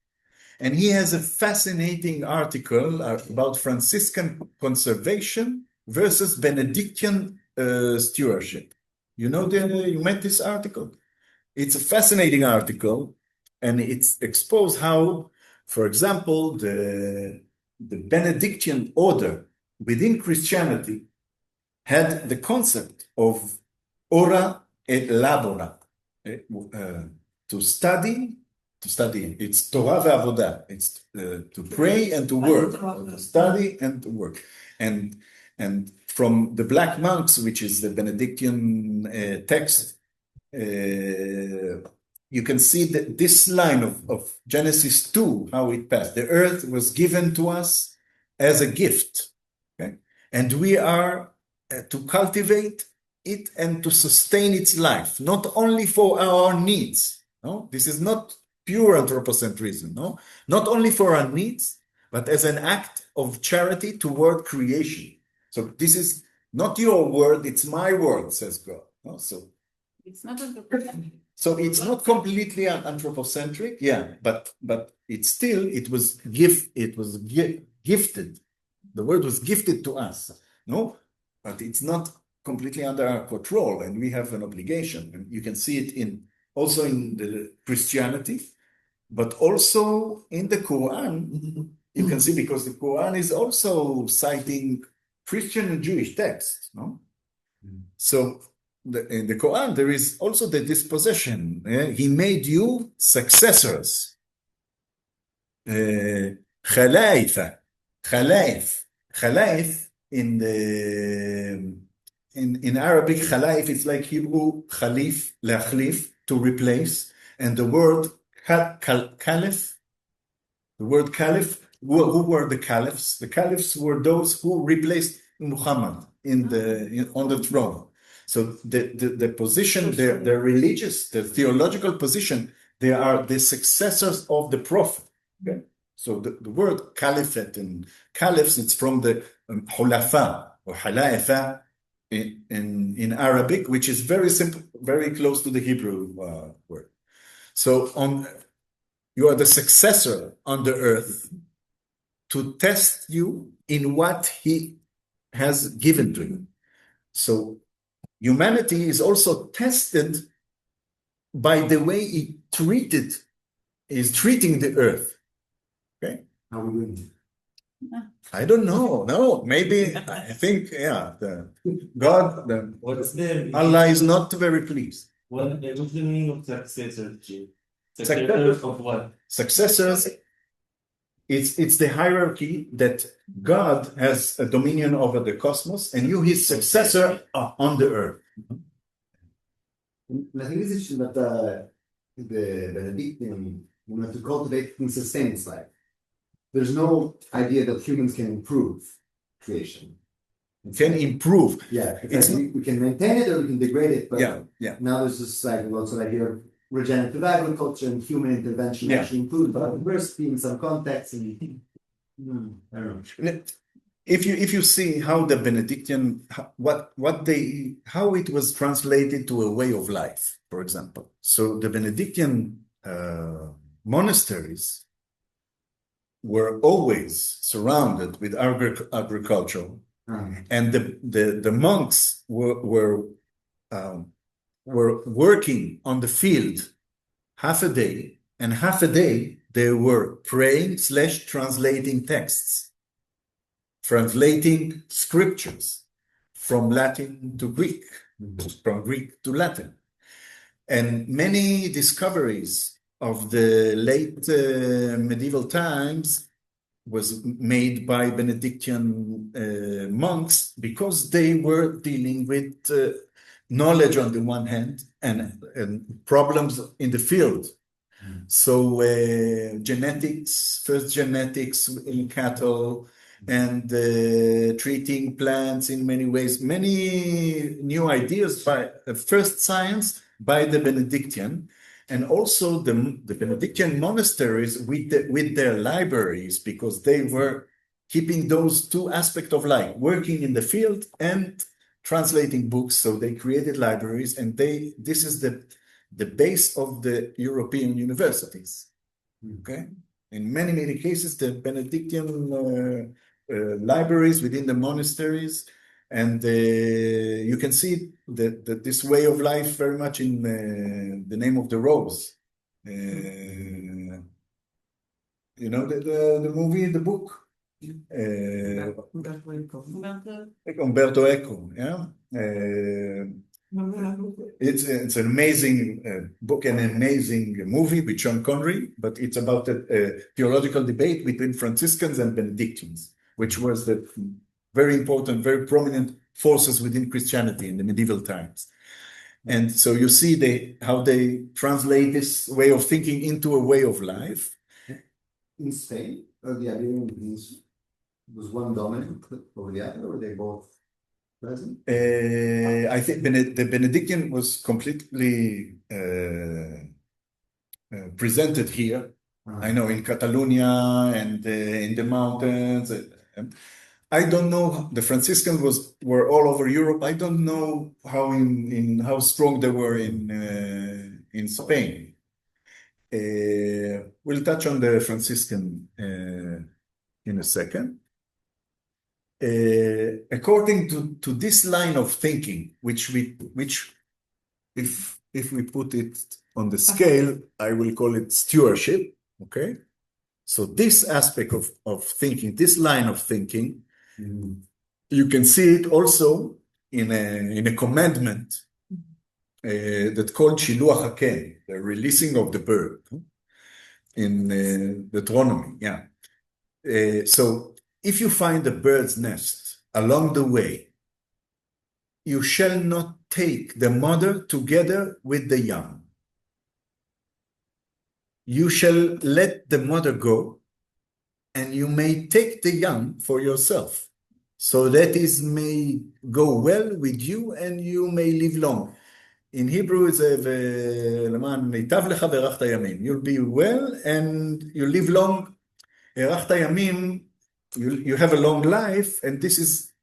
And he has a fascinating article about Franciscan conservation versus Benedictine stewardship. You met this article? It's a fascinating article, and it's exposed how, for example, the Benedictine order within Christianity had the concept of ora et labora, to study. It's Torah ve'avodah. It's to pray and to work, to study and to work. And from the Black Monks, which is the Benedictine text, you can see that this line of Genesis 2, how it passed. The earth was given to us as a gift, okay? And we are to cultivate it and to sustain its life, not only for our needs. No, this is not pure anthropocentrism. No, not only for our needs, but as an act of charity toward creation. So this is not your word; it's my word, says God. No? So it's not anthropocentric. So it's not completely anthropocentric, yeah, but it was gifted. The word was gifted to us, no, but it's not completely under our control, and we have an obligation. And you can see it also in the Christianity, but also in the Quran. You can see, because the Quran is also citing Christian and Jewish texts, no? So in the Quran, there is also the disposition. He made you successors. Khalaif in Arabic, khalaif, it's like Hebrew khalif, lachlif, to replace, and the word caliph. The word caliph. Who were the caliphs? The caliphs were those who replaced Muhammad on the throne. So the position, the religious, the theological position, they are the successors of the prophet. Okay? So the word caliphate and caliphs, it's from the hulafa or halaifa in Arabic, which is very simple, very close to the Hebrew word. So you are the successor on the earth to test you in what he has given to you. So humanity is also tested by the way he is treating the earth. Okay? How are we doing? I don't know. No, maybe I think, What's the Allah is not very pleased. what's the meaning of successor? Successor- Successor of what? Successors, it's the hierarchy that God has a dominion over the cosmos, and you, his successor, are on the earth. And I think it's interesting that the Benedictine, to cultivate and sustain its life. There's no idea that humans can improve creation. Can improve. Yeah, It's- we can maintain it or we can degrade it, but Yeah. now there's this like lots of idea of regenerative agriculture and human intervention Yeah. actually improve biodiversity in some contexts and I don't know. If you see how the Benedictine, how it was translated to a way of life, for example. So the Benedictine monasteries were always surrounded with agriculture, and the monks were working on the field half a day, and half a day they were praying / translating texts, translating scriptures from Latin to Greek, from Greek to Latin. And many discoveries of the late medieval times was made by Benedictine monks because they were dealing with knowledge on the one hand and problems in the field. So first genetics in cattle, and treating plants in many ways, many new ideas by first science by the Benedictine, and also the Benedictine monasteries with their libraries, because they were keeping those two aspects of life, working in the field and translating books. So they created libraries, and this is the base of the European universities. Okay, in many cases, the Benedictine libraries within the monasteries, and you can see that this way of life very much in the Name of the Rose. You know the movie, the book. Umberto Eco, yeah. It's an amazing book and an amazing movie with Sean Connery, but it's about a theological debate between Franciscans and Benedictines, which was the very important, very prominent forces within Christianity in the medieval times. And so you see how they translate this way of thinking into a way of life. In Spain, the Iberian was one dominant over the other, or were they both present? I think the Benedictine was completely presented here. I know in Catalonia and in the mountains. I don't know. The Franciscans were all over Europe. I don't know how strong they were in Spain. We'll touch on the Franciscan in a second. According to this line of thinking, which if we put it on the scale, I will call it stewardship. Okay, so this aspect of thinking, this line of thinking, you can see it also in a commandment that called Shiluach Haken, the releasing of the bird, in Deuteronomy. Yeah. So if you find a bird's nest along the way, you shall not take the mother together with the young. You shall let the mother go, and you may take the young for yourself, so that it may go well with you and you may live long. In Hebrew, it's you'll be well and you live long. You have a long life, and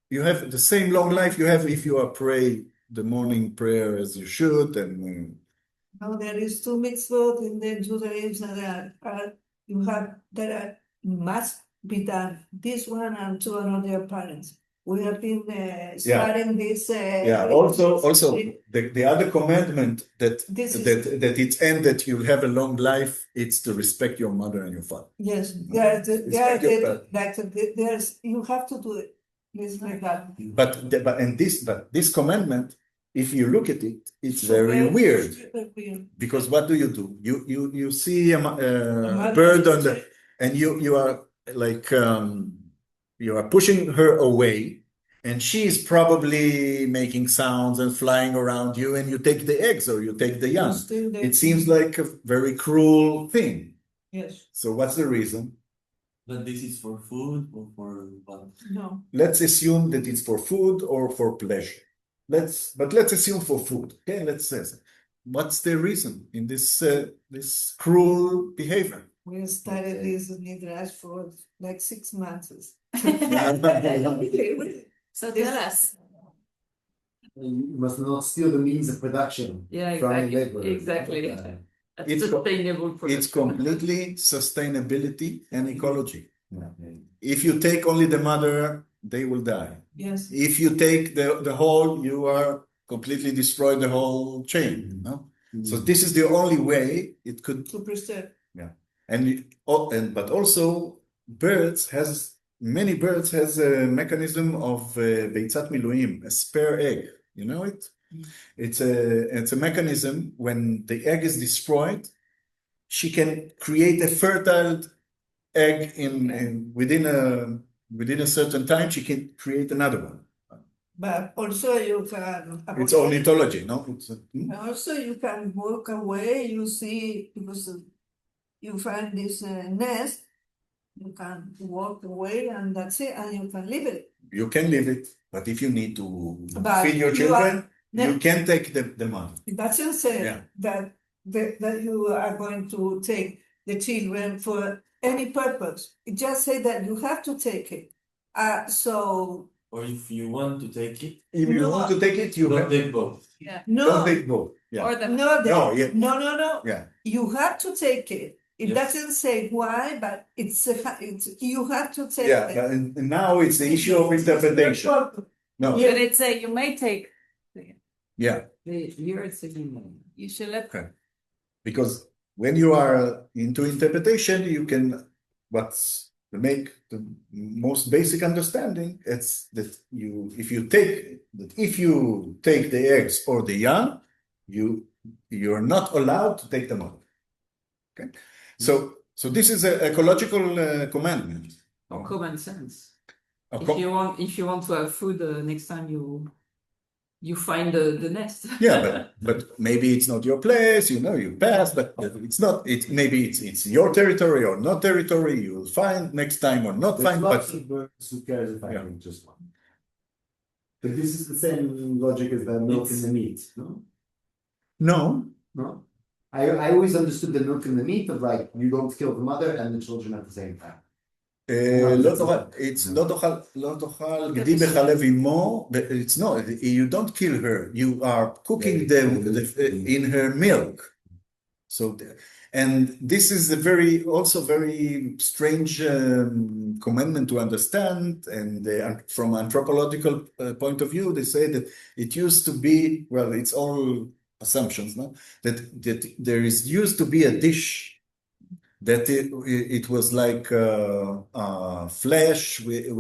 you have the same long life you have if you pray the morning prayer as you should. And now there is two mitzvot in the Judaism that there are be done. This one and to another parents. We have been starting this. Yeah. Also, the other commandment that This is- that it's end that you have a long life. It's to respect your mother and your father. Yes, there's you have to do it. This like that. But this commandment, if you look at it, it's very weird. Because what do? You see a bird on the, and you are like you are pushing her away, and she is probably making sounds and flying around you, and you take the eggs or you take the young. It seems like a very cruel thing. Yes. So what's the reason? But this is for food or for what? No. Let's assume that it's for food or for pleasure. Let's assume for food. Okay, let's say. What's the reason in this this cruel behavior? We started this midrash for like 6 months. So tell us. You must not steal the means of production. Yeah, from exactly. labor. Exactly. Uh, It's Sustainable production. It's completely sustainability and ecology. If you take only the mother, they will die. Yes. If you take the whole, you are completely destroy the whole chain. No? So this is the only way it could. To preserve. But also many birds has a mechanism of beitzat miluim, a spare egg. You know it? It's a mechanism when the egg is destroyed, she can create a fertile egg within a certain time. She can create another one. But also you can. It's ornithology, no? Also you can walk away. You see because you find this nest. You can walk away and that's it, and you can leave it. You can leave it, but if you need to But feed your you children, are- you can take the mother. It doesn't say Yeah. that you are going to take the children for any purpose. It just say that you have to take it. So Or if you want to take it, If you No. want to take it, you don't have take both. Yeah. no, don't take both. Yeah. Or the no. Yeah. You have to take it. It Yes. doesn't say why, but it's you have to take Yeah. it. But now it's the issue of interpretation. No. Yeah. But it say you may take. Yeah. You're saying You should let. Okay. Because when you are into interpretation, you can what's to make the most basic understanding. It's that if you take the eggs or the young, you're not allowed to take them out. Okay. So this is an ecological commandment. or common sense. A If co- you want to have food next time you find the nest. Yeah, but maybe it's not your place, you pass, but it's not, maybe it's your territory or not territory, you'll find next time or not There's find, lots but of birds who cares if I Yeah. drink just one. But this is the same logic as the milk and the meat, no? no, No? I always understood the milk and the meat of like, you don't kill the mother and the children at the same time. לא תאכל, it's לא תאכל גדי בחלב אמו, it's not, you don't kill her, you are cooking in her milk. So, and this is a also very strange commandment to understand. And from anthropological point of view, they say that it used to be, well, it's all assumptions, no? That used to be a dish that it was like flesh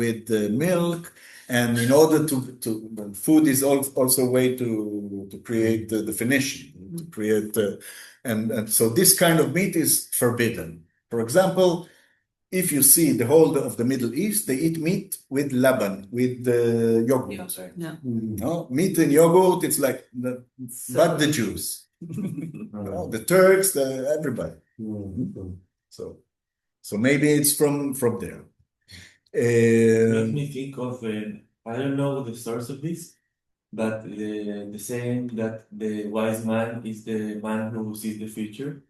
with milk, and in order to food is also a way to create the definition, to create and so this kind of meat is forbidden. For example, if you see the whole of the Middle East, they eat meat with laban, with yogurt. Yeah. No, meat and yogurt, it's like but the Jews, the Turks, everybody. So maybe it's from there. Makes me think of I don't know the source of this, but the saying that the wise man is the man who sees the future.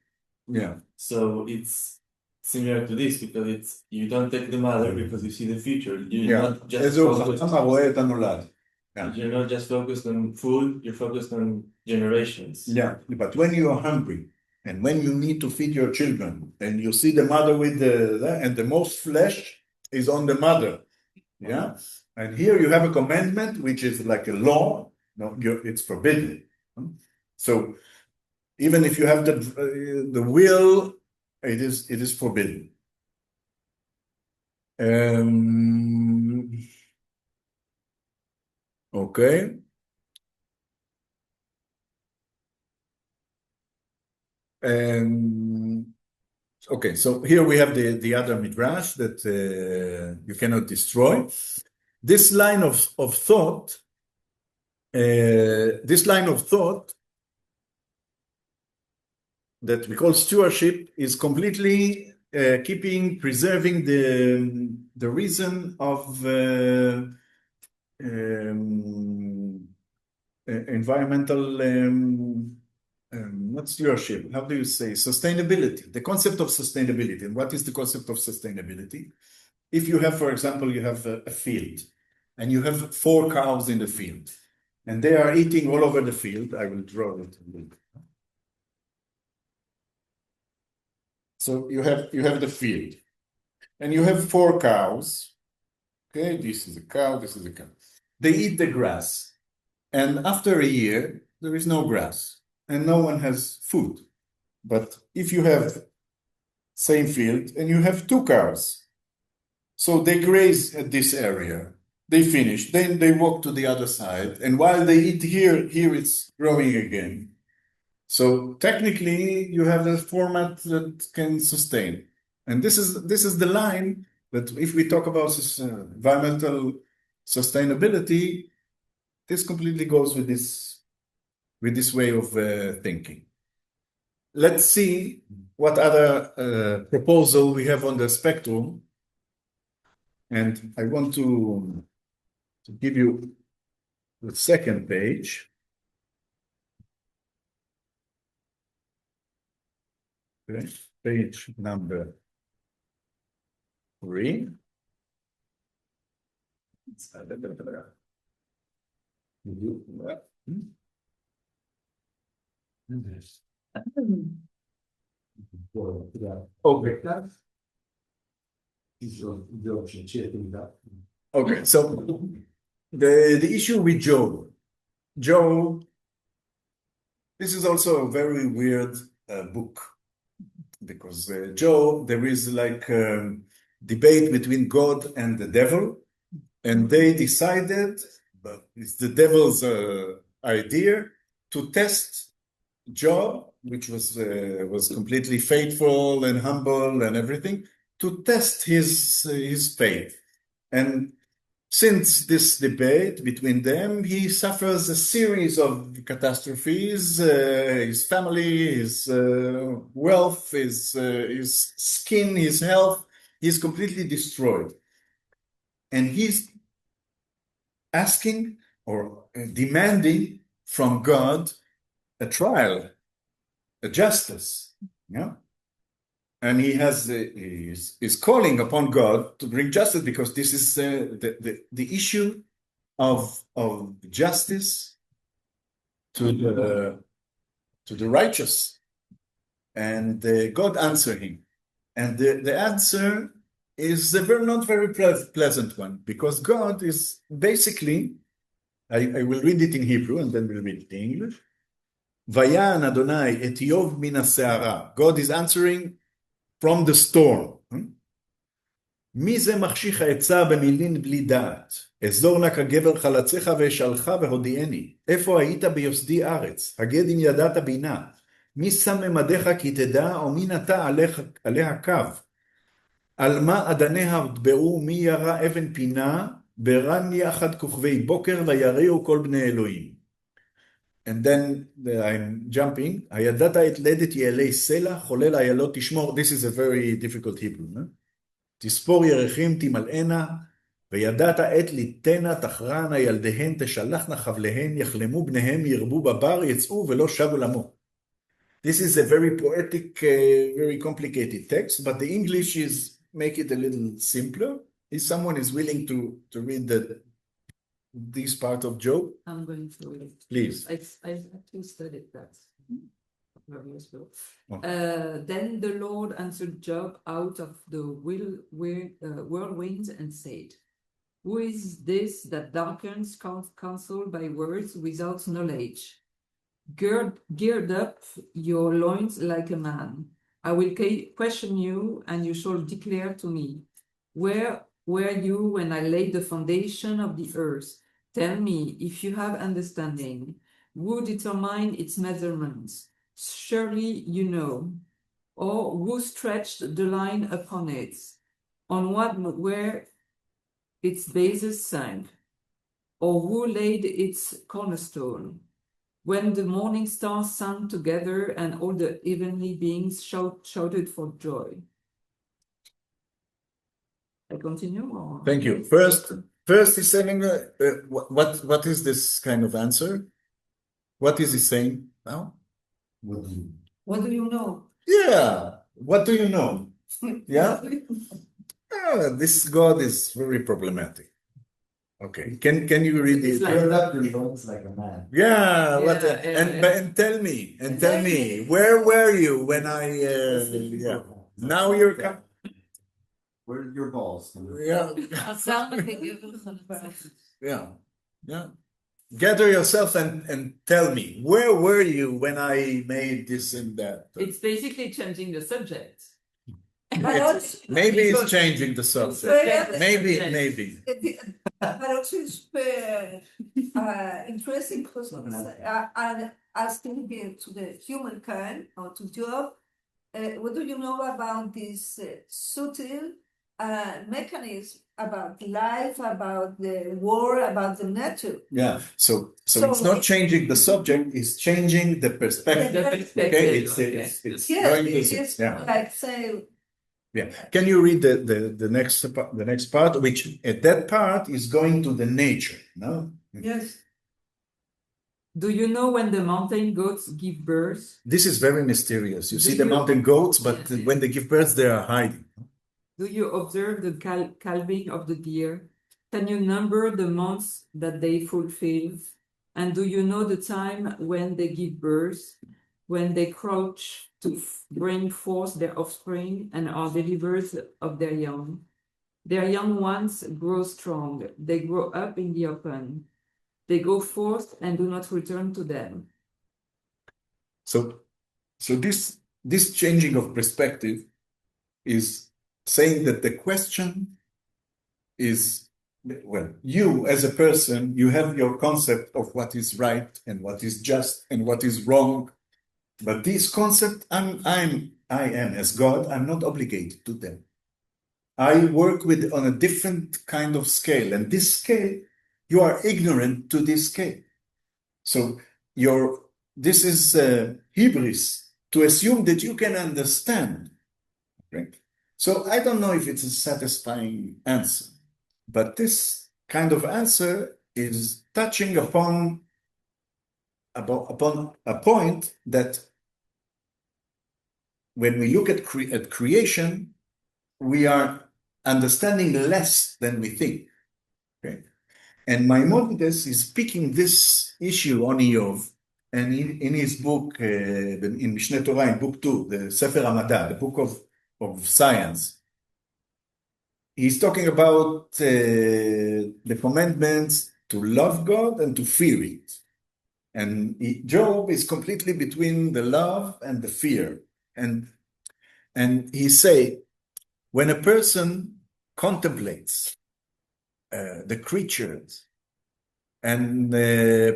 Yeah. So it's similar to this because you don't take the mother because you see the future. You're not just איזו focused, חכם רואה את הנולד. you're not just focused on food, you're focused on generations. Yeah, but when you are hungry and when you need to feed your children and you see the mother with and the most flesh, is on the mother. Yeah. And here you have a commandment, which is like a law. No, it's forbidden. So even if you have the will, it is forbidden. Okay. Okay, so here we have the other midrash that you cannot destroy. This line of thought, that we call stewardship is completely preserving the reason of environmental not stewardship, how do you say, sustainability, the concept of sustainability. And what is the concept of sustainability? If you have, for example, you have a field and you have 4 cows in the field and they are eating all over the field. I will draw it a little bit. So you have the field and you have 4 cows. Okay, this is a cow, this is a cow. They eat the grass. And after a year, there is no grass and no one has food. But if you have same field and you have 2 cows, so they graze at this area, they finish, then they walk to the other side. And while they eat here it's growing again. So technically you have a format that can sustain. And this is the line that if we talk about environmental sustainability, this completely goes with this way of thinking. Let's see what other proposal we have on the spectrum. And I want to give you the second page. Okay, page number 3. Okay, so the issue with Job, this is also a very weird book, because Job, there is like debate between God and the devil, and they decided, but it's the devil's idea, to test Job, which was completely faithful and humble and everything, to test his faith. And since this debate between them, he suffers a series of catastrophes. His family, his wealth, his skin, his health, he's completely destroyed. And he's asking or demanding from God a trial, a justice, yeah. And he is calling upon God to bring justice, because this is the issue of justice to the righteous. And God answered him, and the answer is not very pleasant one, because God is basically, I will read it in Hebrew and then we'll read it in English. Vayan Adonai et Yov min ha'se'ara. God is answering from the storm. מי זה מחשיך העצה במילין בלי דעת? אזור נא כגבר חלציך ואשאלך והודיעני. איפה היית ביוסדי ארץ? הגד אם ידעת בינה. מי שם ממדיך כי תדע, או מי נטע עליה קו? על מה אדניה הוטבעו, מי ירה אבן פינה? ברן יחד כוכבי בוקר ויריעו כל בני אלוהים. And then I'm jumping. הידעת את לדת יעלי סלע, חולל איילות תשמור. This is a very difficult Hebrew. תספור ירחים תמלאנה, וידעת עת ליתנה תחרנה, ילדיהן תשלחנה חבליהן, יחלמו בניהם ירבו בבר, יצאו ולא שבו למו. This is a very poetic, very complicated text, but the English is make it a little simpler. If someone is willing to read this part of Job, I'm going to read it. Please. I actually studied that. Then the Lord answered Job out of the whirlwind and said, "Who is this that darkens counsel by words without knowledge? Gird up your loins like a man. I will question you, and you shall declare to me, where were you when I laid the foundation of the earth? Tell me if you have understanding. Who determined its measurements? Surely you know. Or who stretched the line upon it? On what were its bases sunk? Or who laid its cornerstone? When the morning stars sang together and all the heavenly beings shouted for joy." I continue? Or? Thank you. First he's saying, what is this kind of answer? What is he saying now? What do you know? Yeah, what do you know? Yeah? This God is very problematic. Okay, can you read It's it? like- Gird up your loins like a man. Yeah, Yeah. and tell me, where were you when I? Yeah, now you're coming. Where are your balls? Yeah, השר בגבר חלוצה. yeah. Gather yourself and tell me, where were you when I made this and that? It's basically changing the subject. Maybe it's Because- changing the subject. But Maybe. but also it's interesting because I'm asking here to the humankind or to Job, what do you know about this subtle mechanism about life, about the war, about the nature? Yeah. So it's not changing the subject; it's changing the perspective. Okay, it's Yes, going it to is yeah. like say, Yeah. Can you read the next part, which at that part is going to the nature, no? yes, Do you know when the mountain goats give birth? This is very mysterious. You Do see the you- mountain goats, but when they give birth, they are hiding. Do you observe the calving of the deer? Can you number the months that they fulfill? And do you know the time when they give birth, when they crouch to bring forth their offspring and are delivered of their young? Their young ones grow strong. They grow up in the open. They go forth and do not return to them. So this changing of perspective is saying that the question is, well, you as a person, you have your concept of what is right and what is just and what is wrong. But this concept, I am as God, I'm not obligated to them. I work on a different kind of scale, and this scale, you are ignorant to this scale. So this is hubris to assume that you can understand. Right? So I don't know if it's a satisfying answer, but this kind of answer is touching upon a point that when we look at creation, we are understanding less than we think. Okay? And Maimonides is picking this issue on Eov, and in his book, in Mishneh Torah, in book 2, the Sefer HaMadah, the book of science, he's talking about the commandments to love God and to fear it. And Job is completely between the love and the fear. And he say, when a person contemplates the creatures and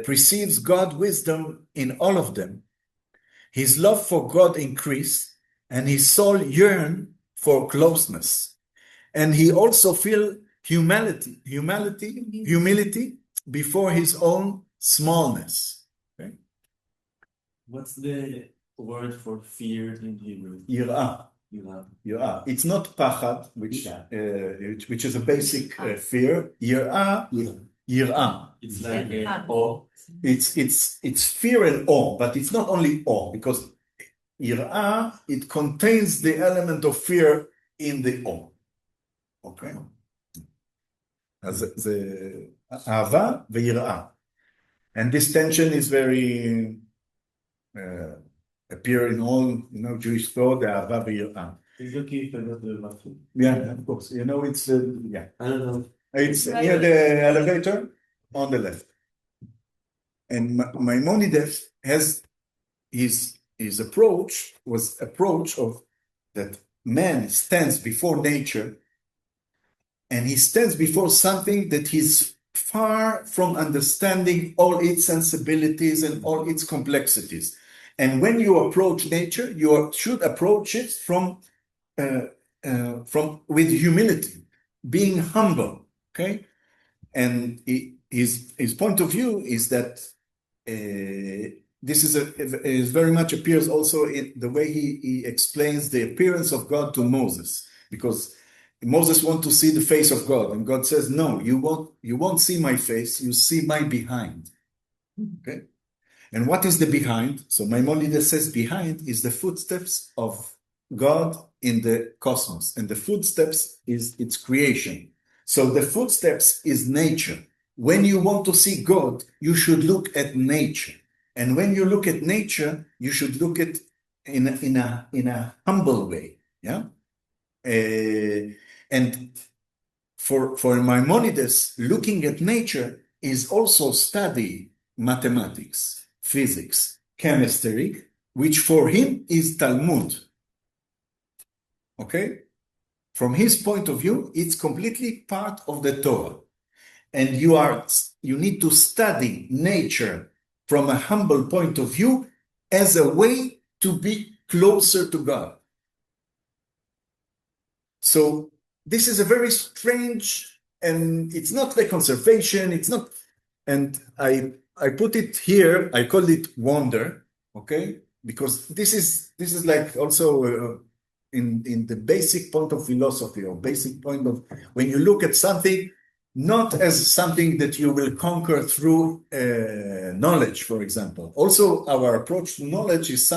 perceives God's wisdom in all of them, his love for God increase and his soul yearn for closeness. And he also feel humility before his own smallness. Okay? What's the word for fear in Hebrew? Yirah. Yirah. It's not pachad, which is a basic fear. Yirah. It's like awe. It's fear and awe, but it's not only awe, because Yirah, it contains the element of fear in the awe. Okay? אז זה אהבה ויראה. And this tension is very appear in all, Jewish thought, the Ahava v'Yirah. Is the key for the bathroom? Yeah, of course. It's, yeah. I don't know. It's near the elevator on the left. And Maimonides has his approach of that man stands before nature, and he stands before something that he's far from understanding all its sensibilities and all its complexities. And when you approach nature, you should approach it from with humility, being humble. Okay, and his point of view is that this is very much appears also in the way he explains the appearance of God to Moses, because Moses wants to see the face of God, and God says, "No, you won't see my face. You see my behind." Okay, and what is the behind? So Maimonides says behind is the footsteps of God in the cosmos, and the footsteps is its creation. So the footsteps is nature. When you want to see God, you should look at nature. And when you look at nature, you should look at in a humble way. Yeah. And for Maimonides, looking at nature is also study mathematics, physics, chemistry, which for him is Talmud. Okay? From his point of view, it's completely part of the Torah. And you need to study nature from a humble point of view as a way to be closer to God. So this is a very strange, and it's not like conservation, it's not, and I put it here, I call it wonder, okay? Because this is like also in the basic point of philosophy, or basic point of, when you look at something, not as something that you will conquer through knowledge, for example. Also, our approach to knowledge is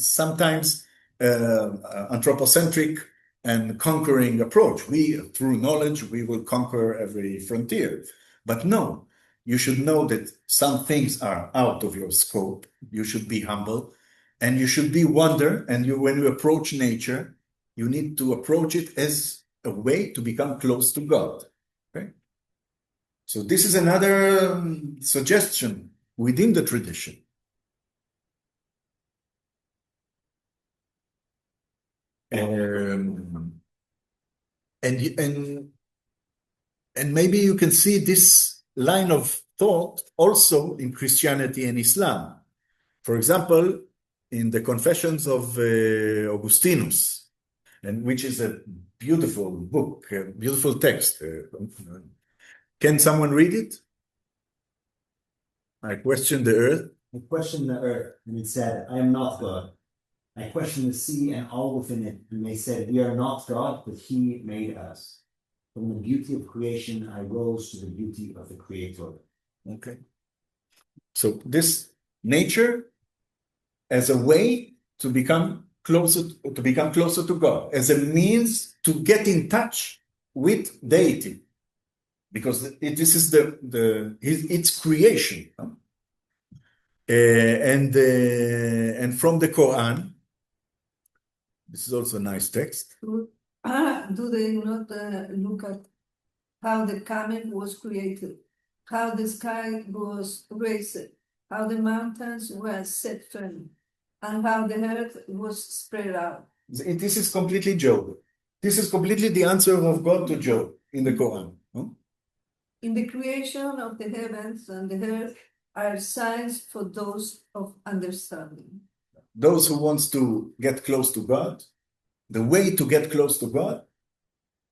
sometimes anthropocentric and conquering approach. Through knowledge, we will conquer every frontier. But no, you should know that some things are out of your scope. You should be humble, and you should be wonder. And when you approach nature, you need to approach it as a way to become close to God. Okay? So this is another suggestion within the tradition. And maybe you can see this line of thought also in Christianity and Islam. For example, in the Confessions of Augustinus, and which is a beautiful book, a beautiful text. Can someone read it? I questioned the earth. I questioned the earth, and it said, I am not God. I questioned the sea and all within it, and they said, we are not God, but he made us. From the beauty of creation, I rose to the beauty of the Creator. Okay. So this nature as a way to become closer to God, as a means to get in touch with deity, because this is its creation. And from the Quran, this is also a nice text. Do they not look at how the camel was created, how the sky was raised, how the mountains were set firm, and how the earth was spread out? This is completely Job. This is completely the answer of God to Job in the Quran. In the creation of the heavens and the earth are signs for those of understanding. Those who wants to get close to God, the way to get close to God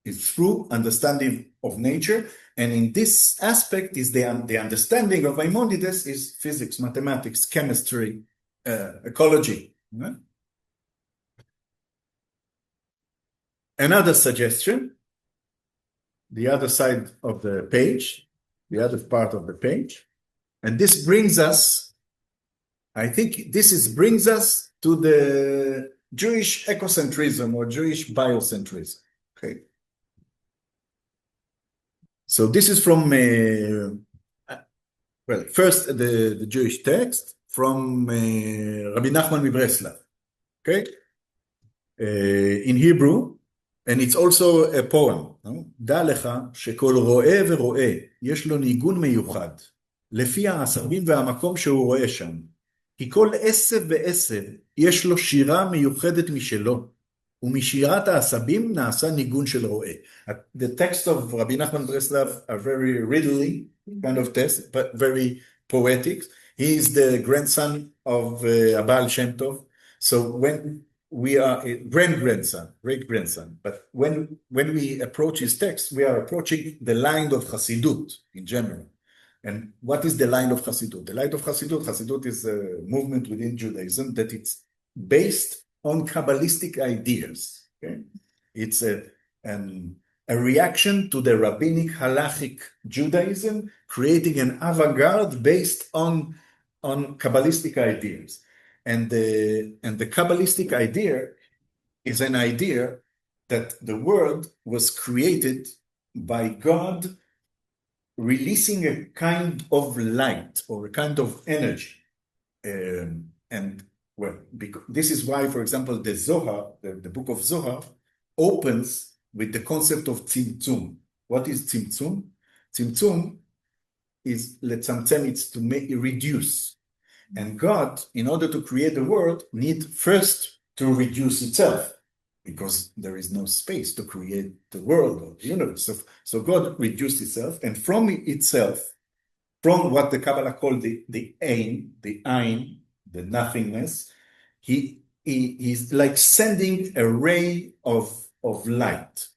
is through understanding of nature. And in this aspect is the understanding of Maimonides is physics, mathematics, chemistry, ecology. Another suggestion, the other side of the page, the other part of the page, and this brings us, I think brings us to the Jewish ecocentrism or Jewish biocentrism. Okay. So this is from, first the Jewish text from Rabbi Nachman Mibreslav. Okay? In Hebrew, and it's also a poem. No? דע לך שכל רואה ורואה יש לו ניגון מיוחד, לפי העשבים והמקום שהוא רואה שם. כי כל עשב ועשב יש לו שירה מיוחדת משלו, ומשירת העשבים נעשה ניגון של רועה. The text of Rabbi Nachman Breslav are very riddly kind of text, but very poetic. He is the grandson of Abal Shem Tov. So when we are great-grandson, but when we approach his text, we are approaching the line of Hasidut in general. And what is the line of Hasidut? The line of Hasidut is a movement within Judaism that it's based on Kabbalistic ideas. Okay? It's a reaction to the rabbinic halachic Judaism, creating an avant-garde based on Kabbalistic ideas. And the Kabbalistic idea is an idea that the world was created by God releasing a kind of light or a kind of energy. This is why, for example, the Zohar, the book of Zohar, opens with the concept of Tzimtzum. What is Tzimtzum? Tzimtzum is, it's to reduce. And God, in order to create the world, need first to reduce itself, because there is no space to create the world or the universe. So God reduced itself, and from itself, from what the Kabbalah called the Ein, the nothingness, he is like sending a ray of light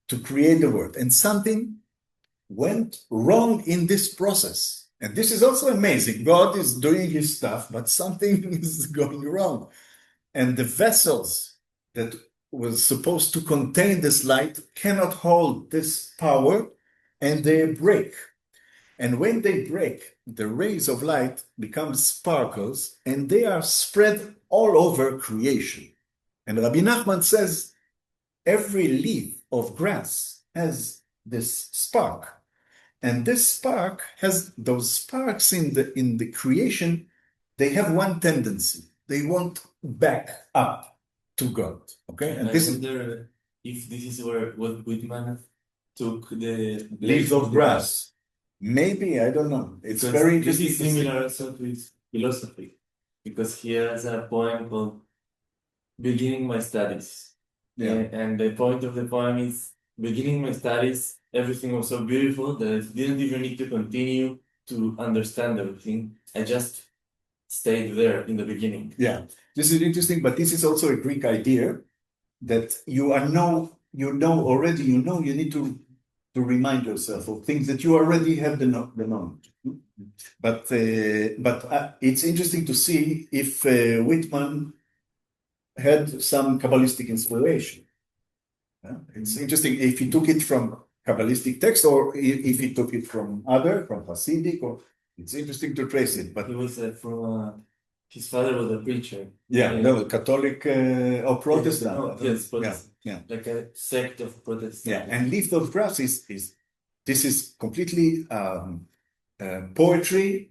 to create the world. And something went wrong in this process. And this is also amazing. God is doing his stuff, but something is going wrong. And the vessels that was supposed to contain this light cannot hold this power, and they break. And when they break, the rays of light become sparkles, and they are spread all over creation. And Rabbi Nachman says, every leaf of grass has this spark. And this spark has those sparks in the creation. They have one tendency. They want back up to God. Okay, and I wonder if this is what Whitman took the leaves of grass. Maybe, I don't know. It's very interesting. This is similar also to his philosophy, because he has a poem called "Beginning My Studies." Yeah. And the point of the poem is beginning my studies. Everything was so beautiful that I didn't even need to continue to understand everything. I just stayed there in the beginning. Yeah, this is interesting, but this is also a Greek idea that you need to remind yourself of things that you already have the knowledge. But it's interesting to see if Whitman had some Kabbalistic inspiration. It's interesting if he took it from Kabbalistic text or if he took it from Hasidic, or it's interesting to trace it. But he was from his father was a preacher. Catholic or Protestant. Yes, Protestant. Yeah. Like a sect of Protestants. Yeah, and Leaf of Grass is completely poetry.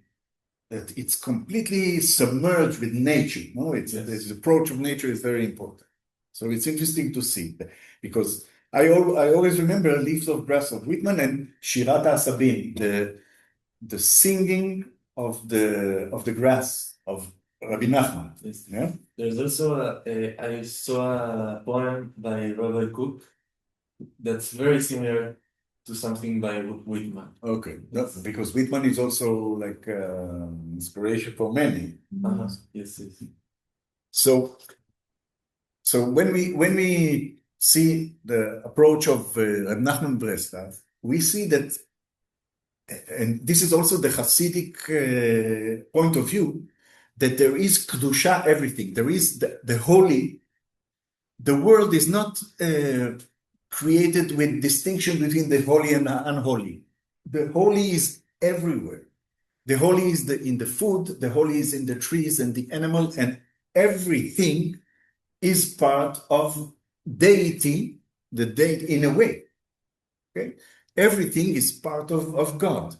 That it's completely submerged with nature. The approach of nature is very important. So it's interesting to see, because I always remember Leaves of Grass of Whitman and Shirat HaAsabim, the singing of the grass of Rabbi Nachman. Yes. Yeah? There's also I saw a poem by Robert Cook that's very similar to something by Whitman. Okay, because Whitman is also like inspiration for many. Yes. So when we see the approach of Reb Nachman Breslav, we see that, and this is also the Hasidic point of view, that there is kedusha everything. There is the holy. The world is not created with distinction between the holy and unholy. The holy is everywhere. The holy is in the food. The holy is in the trees and the animals, and everything is part of deity, the deity in a way. Okay? Everything is part of God.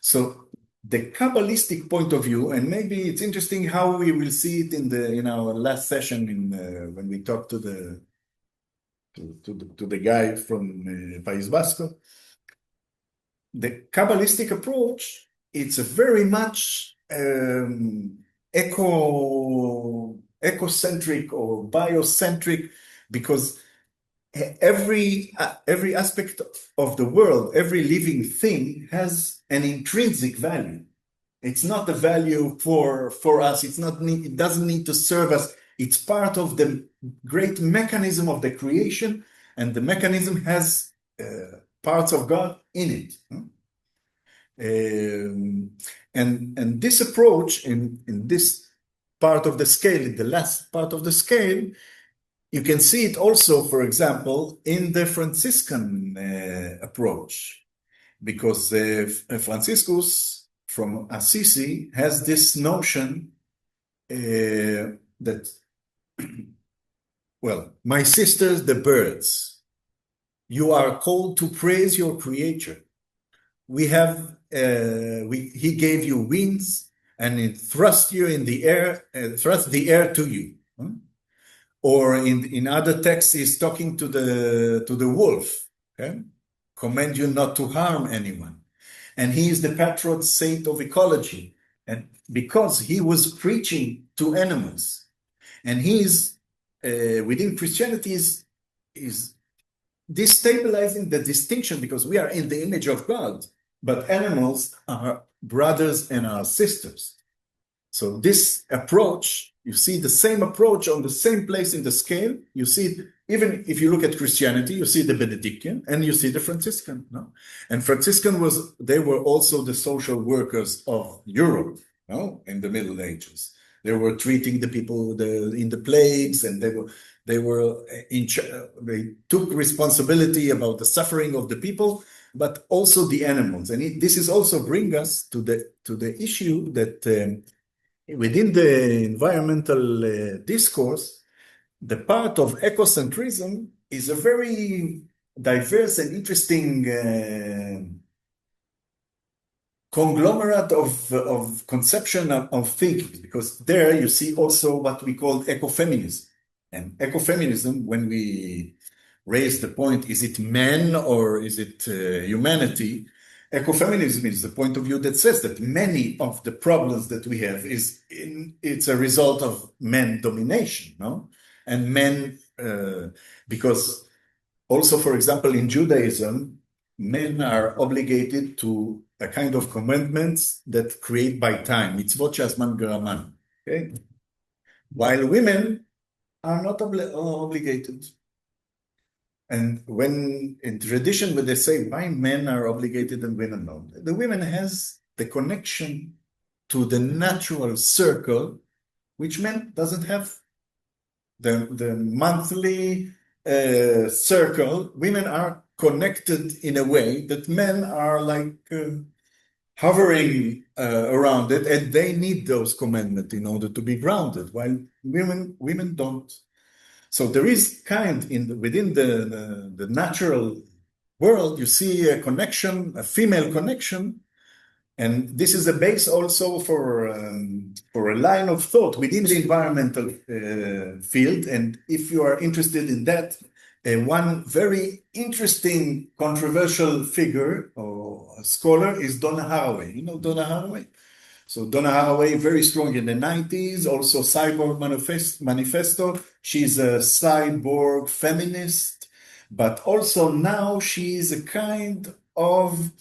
So the Kabbalistic point of view, and maybe it's interesting how we will see it in our last session when we talked to the guy from País Vasco. The Kabbalistic approach, it's a very much ecocentric or biocentric, because every aspect of the world, every living thing has an intrinsic value. It's not a value for us. It doesn't need to serve us. It's part of the great mechanism of the creation, and the mechanism has parts of God in it. And this approach in this part of the scale, in the last part of the scale, you can see it also, for example, in the Franciscan approach, because Franciscus from Assisi has this notion that, well, my sisters, the birds, you are called to praise your creator. He gave you wings, and it thrust you in the air, thrust the air to you. Or in other texts, he's talking to the wolf, okay? Command you not to harm anyone. And he is the patron saint of ecology, and because he was preaching to animals. And he is, within Christianity, is destabilizing the distinction, because we are in the image of God, but animals are brothers and our sisters. So this approach, you see the same approach on the same place in the scale. You see it, even if you look at Christianity, you see the Benedictine and you see the Franciscan. No? And Franciscan they were also the social workers of Europe, no? In the Middle Ages. They were treating the people in the plagues, and they took responsibility about the suffering of the people, but also the animals. And this is also bring us to the issue that within the environmental discourse, the part of ecocentrism is a very diverse and interesting conglomerate of conception of thinking, because there you see also what we call ecofeminism. And ecofeminism, when we raise the point, is it man or is it humanity? Ecofeminism is the point of view that says that many of the problems that we have it's a result of men domination, no? And men, because also, for example, in Judaism, men are obligated to a kind of commandments that create by time, mitzvot she'azman geraman, okay? While women are not obligated. And when in tradition, when they say why men are obligated and women don't, the women has the connection to the natural circle, which men doesn't have. The monthly circle, women are connected in a way that men are like hovering around it, and they need those commandments in order to be grounded, while women don't. So there is within the natural world, you see a connection, a female connection, and this is a base also for a line of thought within the environmental field. And if you are interested in that, one very interesting controversial figure or scholar is Donna Haraway. You know Donna Haraway? So Donna Haraway, very strong in the 90s, also Cyborg Manifesto. She's a cyborg feminist, but also now she's a kind of,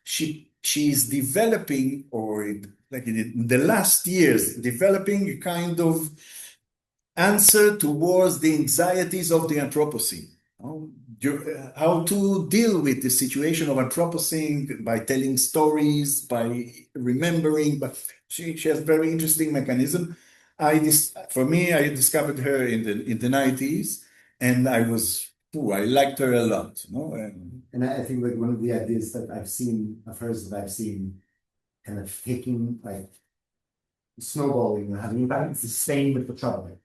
she's developing, or like in the last years, developing a kind of answer towards the anxieties of the Anthropocene. How to deal with the situation of Anthropocene by telling stories, by remembering, but she has very interesting mechanism. For me, I discovered her in the 90s, and I liked her a lot. And I think like one of the ideas that I've seen of hers that I've seen kind of taking like snowballing and having impact is the same with the trouble.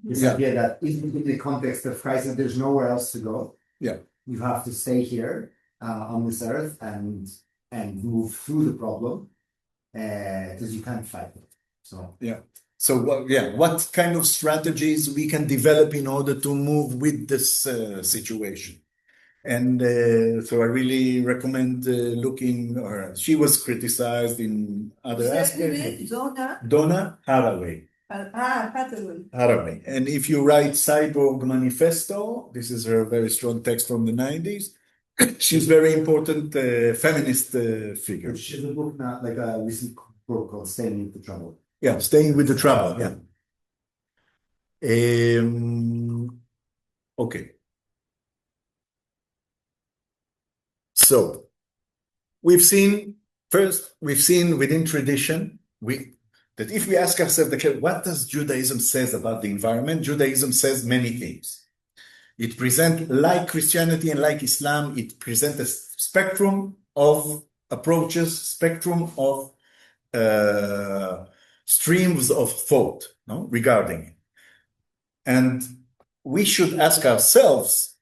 This idea that even in the context of crisis, there's nowhere else to go. Yeah, you have to stay here on this earth and move through the problem. because you can't fight it. So So what kind of strategies we can develop in order to move with this situation? And so I really recommend looking. She was criticized in other aspects. Donna Haraway. Haraway. And if you write Cyborg Manifesto, this is her very strong text from the 90s. She's very important feminist figure. she's a book now, like a recent book called Staying with the Trouble. Yeah, Staying with the Trouble. Yeah. Okay. So we've seen within tradition, that if we ask ourselves, what does Judaism says about the environment? Judaism says many things. It presents, like Christianity and like Islam, it presents a spectrum of approaches, spectrum of streams of thought regarding it. And we should ask ourselves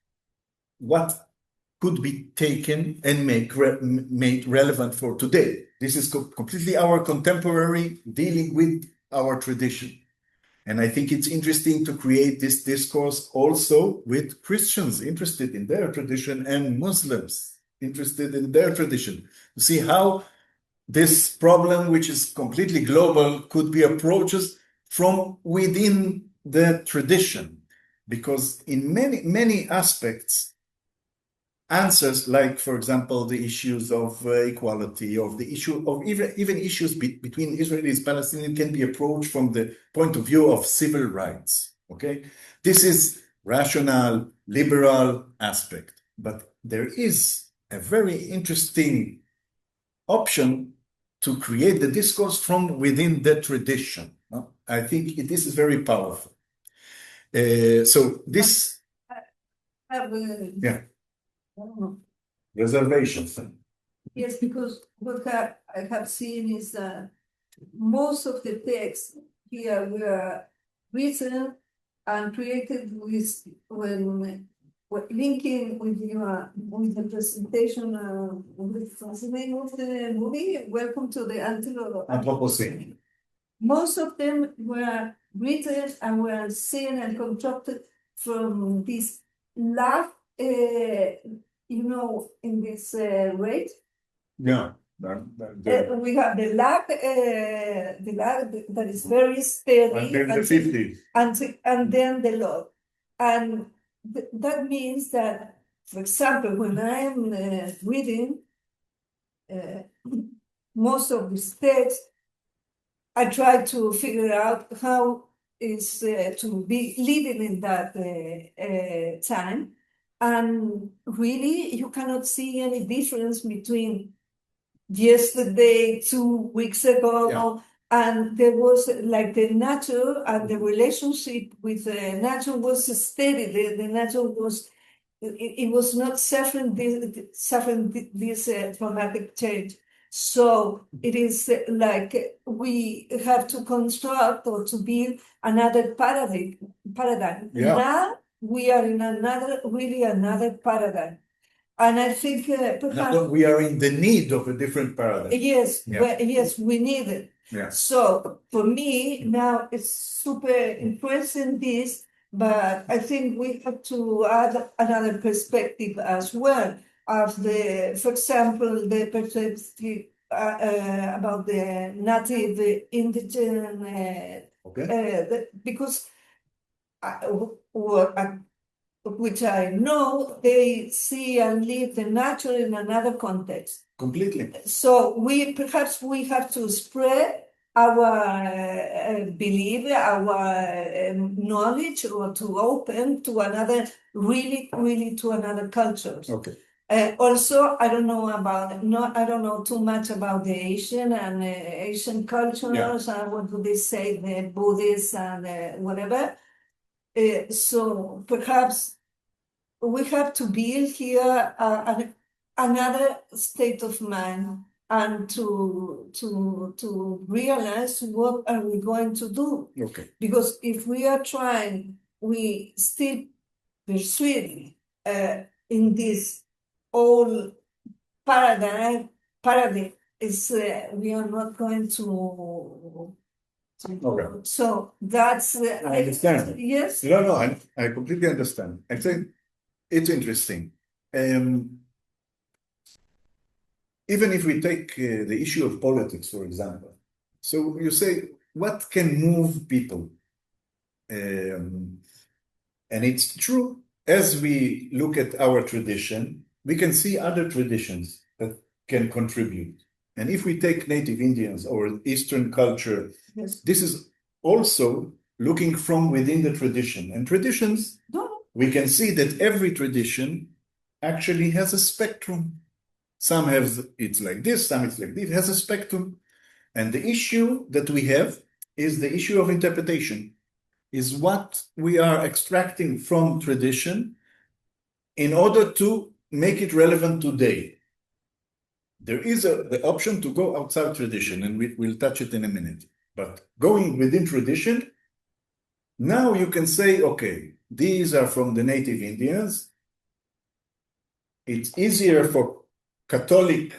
what could be taken and made relevant for today. This is completely our contemporary dealing with our tradition. And I think it's interesting to create this discourse also with Christians interested in their tradition and Muslims interested in their tradition, to see how this problem, which is completely global, could be approached from within the tradition. Because in many aspects, answers like, for example, the issues of equality, of the issue of even issues between Israelis and Palestinians can be approached from the point of view of civil rights. Okay, this is rational, liberal aspect, but there is a very interesting option to create the discourse from within the tradition. I think this is very powerful. So this, reservations. Yes, because what I have seen is that most of the texts here were written and created when linking with the presentation what's the name of the movie? Welcome to the Anthropocene. Most of them were written and were seen and constructed from this lab, in this rate. Yeah. We have the lab that is very steady. Until the 50s. And then the law. And that means that, for example, when I am reading most of these texts, I try to figure out how is to be living in that time. And really, you cannot see any difference between yesterday, 2 weeks ago, and there was like the nature and the relationship with the nature was steady. The nature was, it was not suffering this dramatic change. So it is like we have to construct or to build another paradigm. Now we are in another paradigm. And I think perhaps we are in the need of a different paradigm. Yes, yes, we need it. Yeah. So for me now it's super interesting this, but I think we have to add another perspective as well of for example, the perspective about the native indigenous, because which I know they see and live the nature in another context. Completely. So perhaps we have to spread our belief, our knowledge, or to open to another, really to another culture. Okay. Also, I don't know too much about the Asian and Asian cultures and what do they say, the Buddhists and whatever. So perhaps we have to build here another state of mind and to realize what are we going to do. Okay. Because if we are trying, we still persuade in this old paradigm It's, we are not going to. Okay. So that's. I understand. Yes. No, I completely understand. I think it's interesting. Even if we take the issue of politics, for example. So you say, what can move people? And it's true, as we look at our tradition, we can see other traditions that can contribute. And if we take native Indians or Eastern culture, Yes. this is also looking from within the tradition. And traditions, No. we can see that every tradition actually has a spectrum. Some have it's like this, some it's like this, it has a spectrum. And the issue that we have is the issue of interpretation, is what we are extracting from tradition in order to make it relevant today. There is the option to go outside tradition, and we'll touch it in a minute. But going within tradition, now you can say, okay, these are from the native Indians. It's easier for Catholic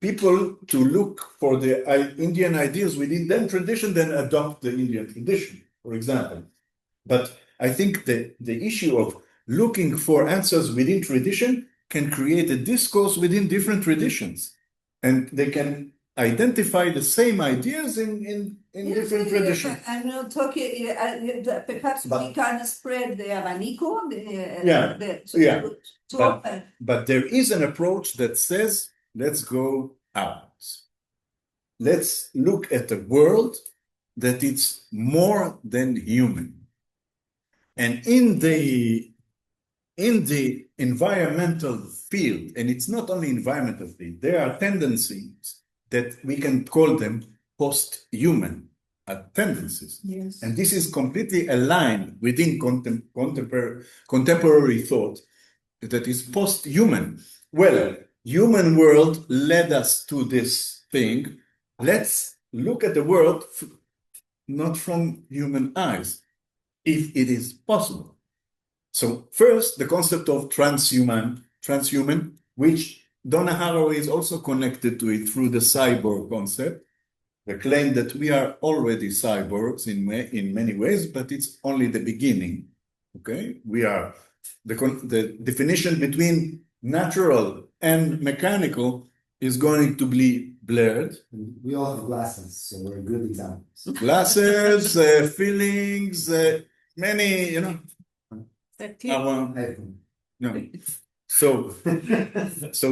people to look for the Indian ideas within their tradition than adopt the Indian tradition, for example. But I think that the issue of looking for answers within tradition can create a discourse within different traditions. And they can identify the same ideas in different traditions. I'm not talking, perhaps we can spread the abanico. But there is an approach that says, let's go out. Let's look at a world that it's more than human. And in the environmental field, and it's not only environmental field, there are tendencies that we can call them post-human tendencies. Yes. And this is completely aligned within contemporary thought that is post-human. Well, human world led us to this thing. Let's look at the world not from human eyes, if it is possible. So first, the concept of transhuman, which Donna Haraway is also connected to it through the cyborg concept, the claim that we are already cyborgs in many ways, but it's only the beginning. Okay, we are the definition between natural and mechanical is going to be blurred. We all have glasses, so we're good examples. Glasses, feelings, many, no. So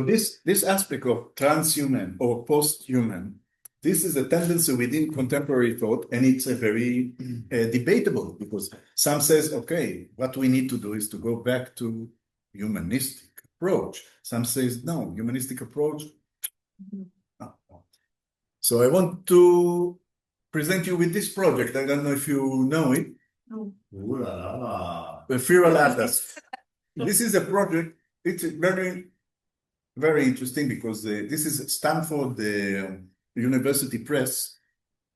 this aspect of transhuman or post-human, this is a tendency within contemporary thought, and it's a very debatable, because some says, okay, what we need to do is to go back to humanistic approach. Some says, no, humanistic approach. No. So I want to present you with this project. I don't know if you know it. No. The Feral Atlas. This is a project. It's very, very interesting because this is Stanford University Press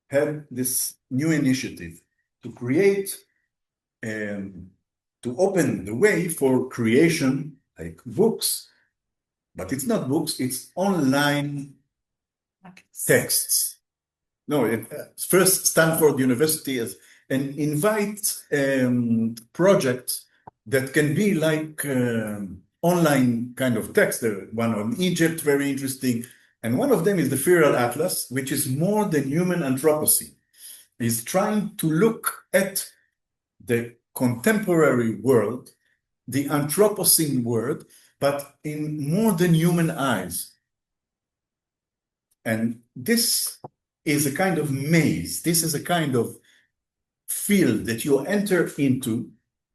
had this new initiative to create and to open the way for creation, like books, but it's not books, it's online texts. No, first Stanford University is and invite projects that can be like online kind of text. The one on Egypt, very interesting. And one of them is the Feral Atlas, which is more than human Anthropocene. It's trying to look at the contemporary world, the Anthropocene world, but in more than human eyes. And this is a kind of maze. This is a kind of field that you enter into,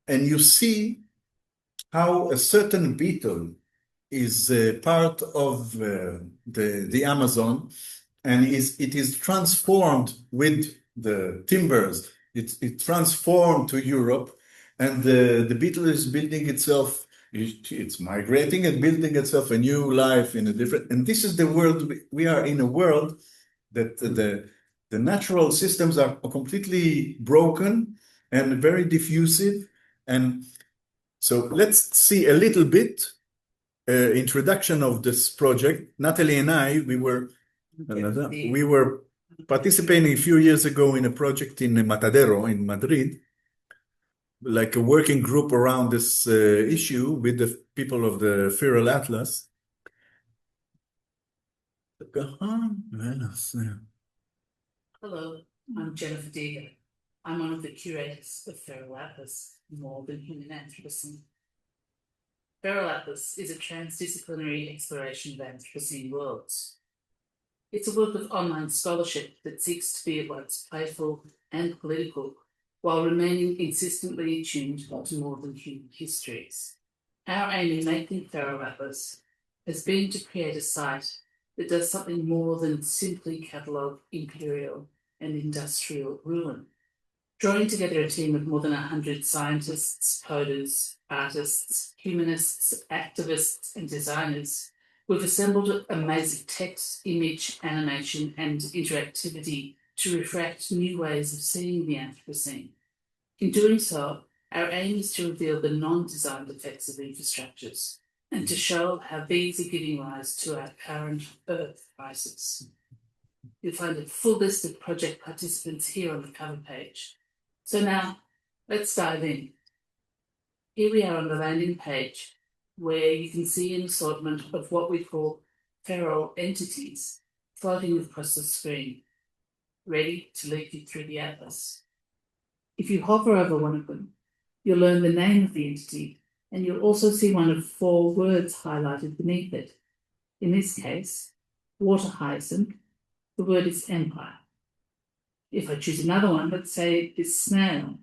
and you see how a certain beetle is part of the Amazon, and it is transformed with the timbers. It transformed to Europe, and the beetle is building itself. It's migrating and building itself a new life in a different. And this is the world we are in, a world that the natural systems are completely broken and very diffusive. And so let's see a little bit introduction of this project. Natalie and I, we were We were participating a few years ago in a project in Matadero in Madrid, like a working group around this issue with the people of the Feral Atlas. Hello, I'm Jennifer Deegan. I'm one of the curators of Feral Atlas, More Than Human Anthropocene. Feral Atlas is a transdisciplinary exploration of Anthropocene worlds. It's a work of online scholarship that seeks to be at once playful and political, while remaining insistently attuned to more than human histories. Our aim in making Feral Atlas has been to create a site that does something more than simply catalogue imperial and industrial ruin. Drawing together a team of more than 100 scientists, coders, artists, humanists, activists, and designers, we've assembled amazing text, image, animation, and interactivity to reflect new ways of seeing the Anthropocene. In doing so, our aim is to reveal the non-designed effects of infrastructures and to show how these are giving rise to our current Earth crisis. You'll find a full list of project participants here on the cover page. So now, let's dive in. Here we are on the landing page, where you can see an assortment of what we call feral entities floating across the screen, ready to lead you through the atlas. If you hover over one of them, you'll learn the name of the entity, and you'll also see one of 4 words highlighted beneath it. In this case, water hyacinth, the word is empire. If I choose another one, let's say this snail,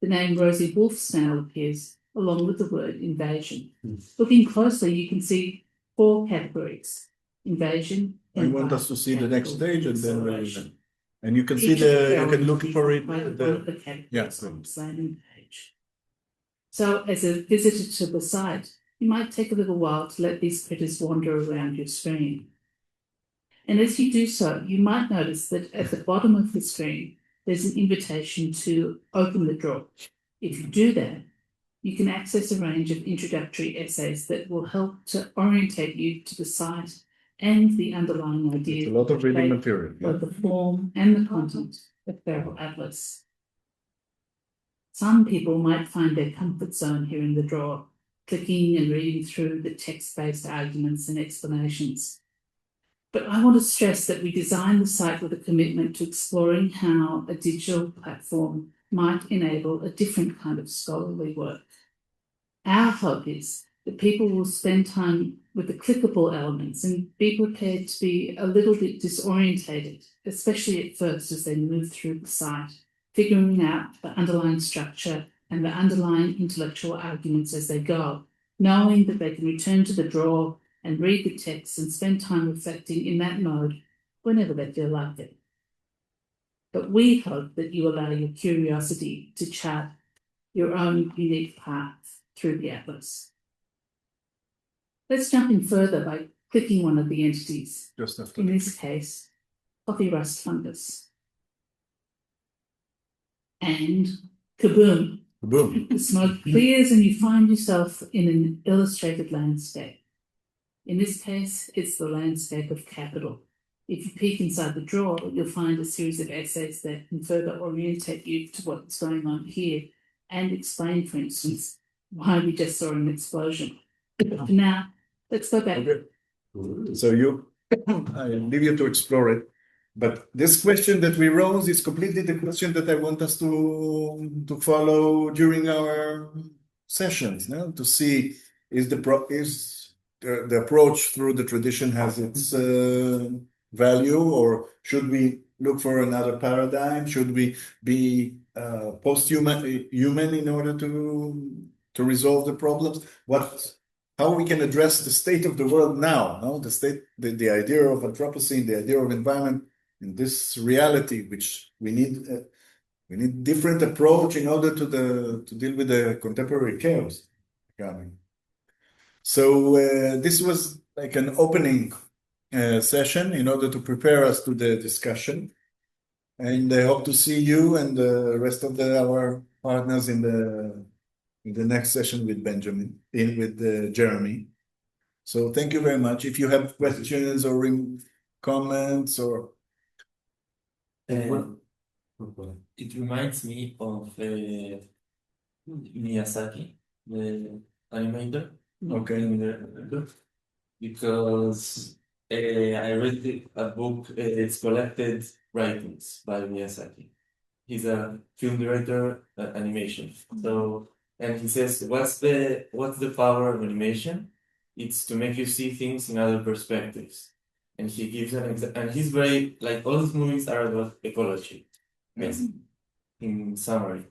the name rosy wolf snail appears along with the word invasion. Looking closely, you can see 4 categories: invasion. I want us to see the next stage, and then and you can see Each of the you can look for it. one of the categories Yeah. on this landing page. So, as a visitor to the site, you might take a little while to let these critters wander around your screen. And as you do so, you might notice that at the bottom of the screen, there's an invitation to open the drawer. If you do that, you can access a range of introductory essays that will help to orientate you to the site and the underlying ideas. It's a lot of reading material. Both the form and the content of Feral Atlas. Some people might find their comfort zone here in the drawer, clicking and reading through the text-based arguments and explanations. But I want to stress that we designed the site with a commitment to exploring how a digital platform might enable a different kind of scholarly work. Our hope is that people will spend time with the clickable elements and be prepared to be a little bit disorientated, especially at first as they move through the site, figuring out the underlying structure and the underlying intellectual arguments as they go, knowing that they can return to the drawer and read the text and spend time reflecting in that mode whenever they feel like it. But we hope that you allow your curiosity to chart your own unique path through the atlas. Let's jump in further by clicking one of the entities. Just after. In this case, coffee rust fungus. And kaboom! Boom. The smoke clears and you find yourself in an illustrated landscape. In this case, it's the landscape of capital. If you peek inside the drawer, you'll find a series of essays that can further orientate you to what's going on here and explain, for instance, why we just saw an explosion. For now, let's go back. Okay. So I leave you to explore it. But this question that we rose is completely the question that I want us to follow during our sessions, no? To see is the approach through the tradition has its value, or should we look for another paradigm? Should we be post-human in order to resolve the problems? How we can address the state of the world now? No? The idea of Anthropocene, the idea of environment in this reality, which we need different approach in order to deal with the contemporary chaos coming. So this was like an opening session in order to prepare us to the discussion. And I hope to see you and the rest of our partners in the next session with Jeremy. So thank you very much. If you have questions or comments or? It reminds me of Miyazaki, the animator. Okay. Because I read a book, it's collected writings by Miyazaki. He's a film director, animation. So, and he says, what's the power of animation? It's to make you see things in other perspectives. And he gives an example, and he's very, like, all his movies are about ecology, basically, in summary.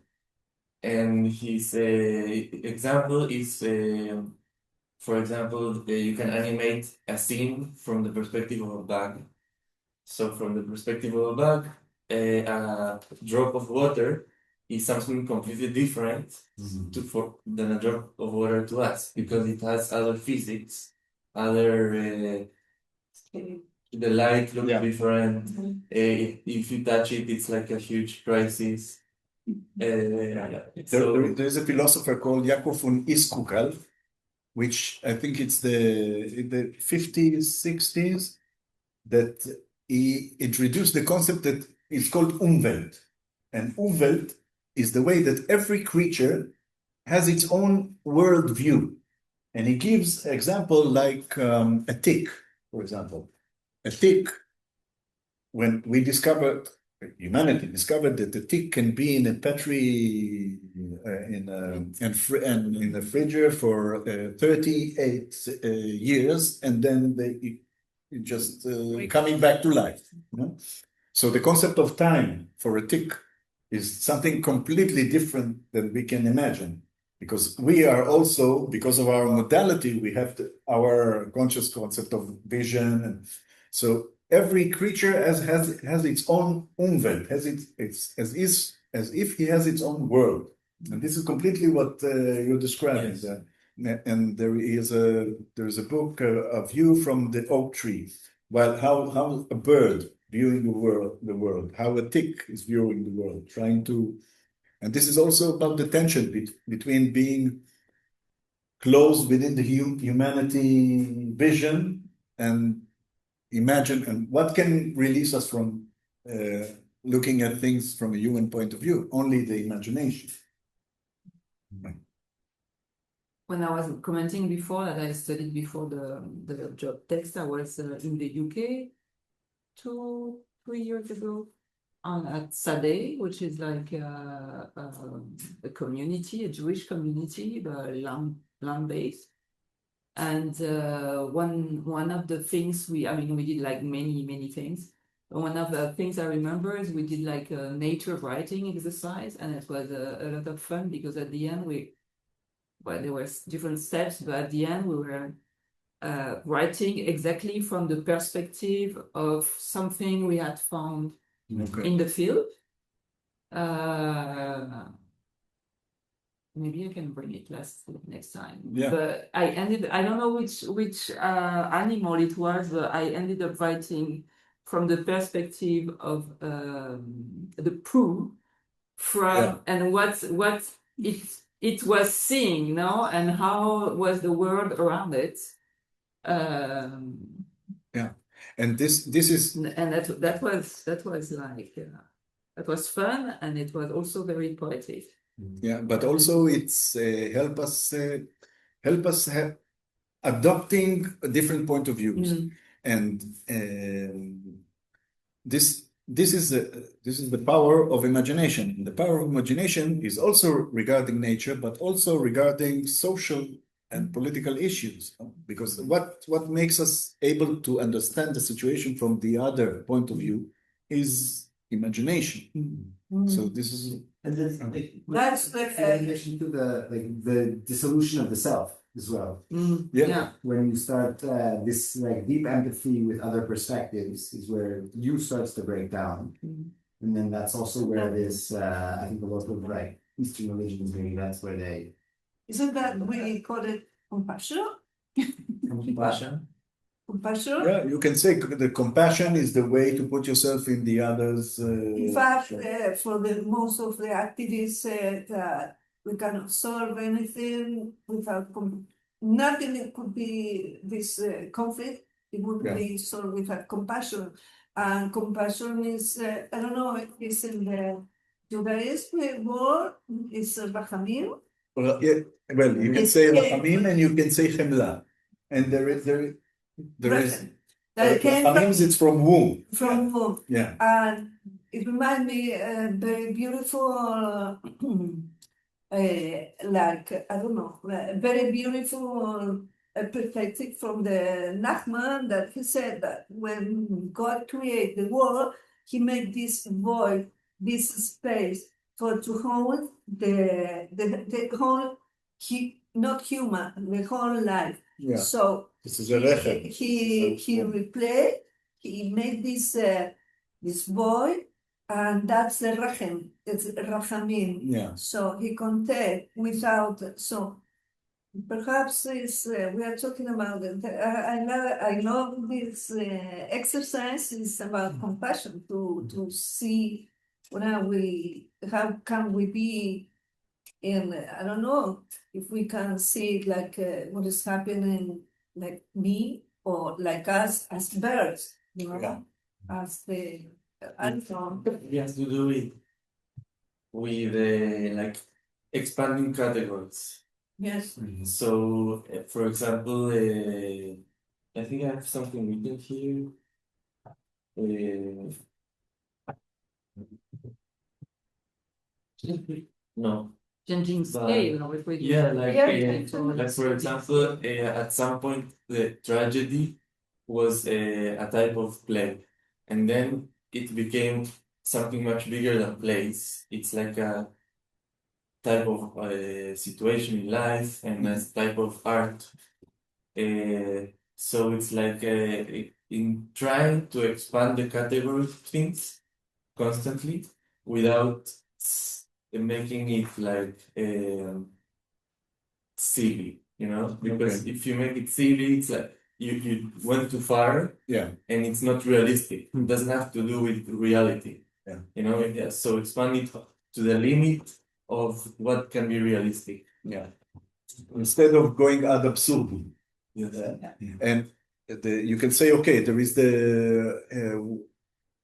And his example is, for example, you can animate a scene from the perspective of a bug. So from the perspective of a bug, a drop of water is something completely different than a drop of water to us, because it has other physics, other the light looks different. If you touch it, it's like a huge crisis. There is a philosopher called Yaakov von Iskukal, which I think it's in the 50s, 60s, that he introduced the concept that is called Umwelt. And Umwelt is the way that every creature has its own worldview. And he gives example like a tick, for example. A tick, when humanity discovered that the tick can be in a petri in a fridge for 38 years, and then it just coming back to life. You know? So the concept of time for a tick is something completely different than we can imagine, because we are also, because of our modality, we have our conscious concept of vision, and so every creature has its own Umwelt, it's as if he has its own world, and this is completely what you're describing. Yes. And there is a book, A View from the Oak Tree, while how a bird viewing the world, how a tick is viewing the world, trying to, and this is also about the tension between being closed within the humanity vision and imagine, and what can release us from looking at things from a human point of view? Only the imagination. When I was commenting before that I studied before the job text, I was in the UK 2-3 years ago at Sadeh, which is like a community, a Jewish community, land-based. And one of the things we did like many things. One of the things I remember is we did like a nature writing exercise, and it was a lot of fun, because at the end there were different steps, but at the end we were writing exactly from the perspective of something we had found in the field. Maybe I can bring it next time. Yeah. But I don't know which animal it was, but I ended up writing from the perspective of the poo and what it was seeing, you know, and how was the world around it. And this is, and that was like that was fun, and it was also very poetic. yeah, but also it's help us have adopting a different point of views, and this is the power of imagination. The power of imagination is also regarding nature, but also regarding social and political issues, because what makes us able to understand the situation from the other point of view is imagination. So this is, And then That's the in addition to the dissolution of the self as well. Yeah. When you start this like deep empathy with other perspectives is where you starts to break down. And then that's also where this I think a lot of like Eastern religions, maybe that's where they Isn't that we call it compassion? Compassion. Compassion? yeah, you can say the compassion is the way to put yourself in the others. In fact, for the most of the activists said that we cannot solve anything without nothing that could be this conflict It would Yeah. be so with a compassion. And compassion is, I don't know, it's in the Judaism word, it's rachamim. Well, yeah, well, you can It's say came- rachamim and you can say chemla. And there is That came rachamim, it's from womb. from womb. Yeah. And it reminds me very beautiful, like, I don't know, very beautiful perspective from the Nachman that he said that when God created the world, he made this void, this space for to hold the whole, not human, the whole life. Yeah. So This is a rechem. he replaced, he made this void, and that's the rachem, it's rachamim. Yeah. So he contained without, so perhaps it's, we are talking about it. I love this exercise. It's about compassion to see how can we be in, I don't know if we can see it like what is happening like me or like us as birds, you know, Yeah. as the animal. It has to do with like expanding categories. Yes. So, for example, I think I have something written here. No. Changing scale, or if we Yeah, like, Yeah. like for example, at some point the tragedy was a type of play, and then it became something much bigger than plays. It's like a type of situation in life and a type of art. So it's like in trying to expand the category of things constantly without making it like silly, you know? Because Okay. if you make it silly, it's like you went too far Yeah. and it's not realistic. It doesn't have to do with reality. Yeah. You know, yeah, so expand it to the limit of what can be realistic. Yeah. Instead of going ad absurdum. Yes. And you can say, okay, there is the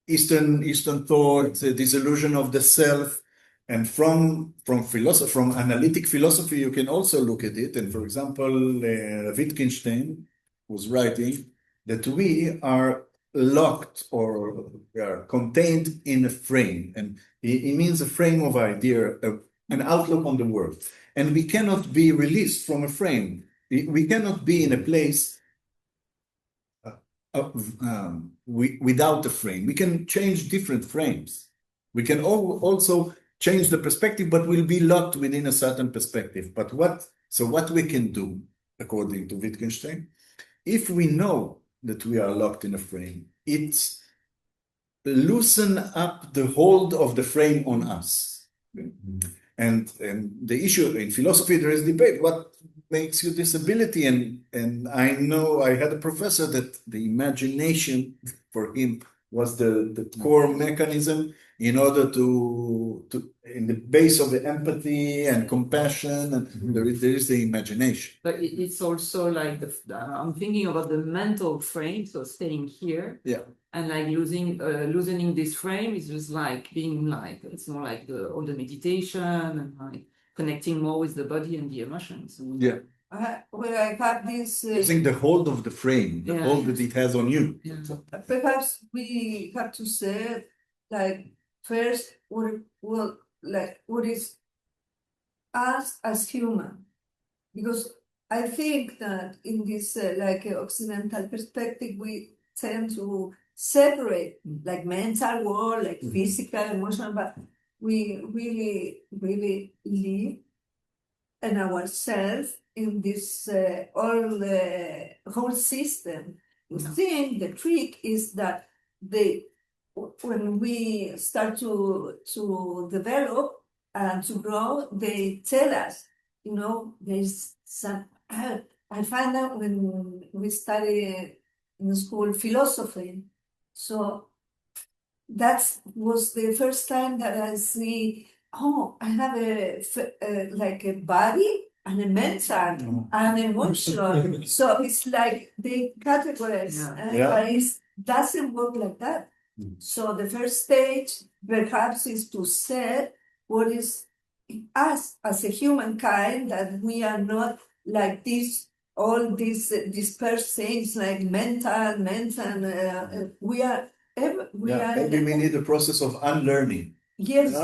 Eastern thought, the disillusion of the self, and from philosophy, from analytic philosophy, you can also look at it. And for example, Wittgenstein was writing that we are locked or we are contained in a frame, and it means a frame of idea, an outlook on the world, and we cannot be released from a frame. We cannot be in a place without a frame. We can change different frames. We can also change the perspective, but we'll be locked within a certain perspective. But what we can do, according to Wittgenstein, if we know that we are locked in a frame, it's loosen up the hold of the frame on us. And the issue in philosophy, there is debate. What makes you disability? And I know I had a professor that the imagination for him was the core mechanism in order to in the base of the empathy and compassion, and there is the imagination. But it's also like I'm thinking about the mental frame, so staying here. Yeah. And like loosening this frame is just like being like, it's more like all the meditation and like connecting more with the body and the emotions. Yeah. Well, I have this. Using the hold of the frame, the hold that it has on you. Yeah. Perhaps we have to say, like, first, what is us as human? Because I think that in this Occidental perspective, we tend to separate like mental world, like physical, emotional, but we really, really live in ourselves in this whole system. The thing, the trick is that when we start to develop and to grow, they tell us, you know, there's some. I find out when we study in school philosophy, so that was the first time that I see. Oh, I have like a body and mental and emotional. So it's like they categorize, but it doesn't work like that. So the first stage perhaps is to set what is us as a humankind, that we are not like this, all these dispersed things like mental, we are, Maybe we need a process of unlearning. yes,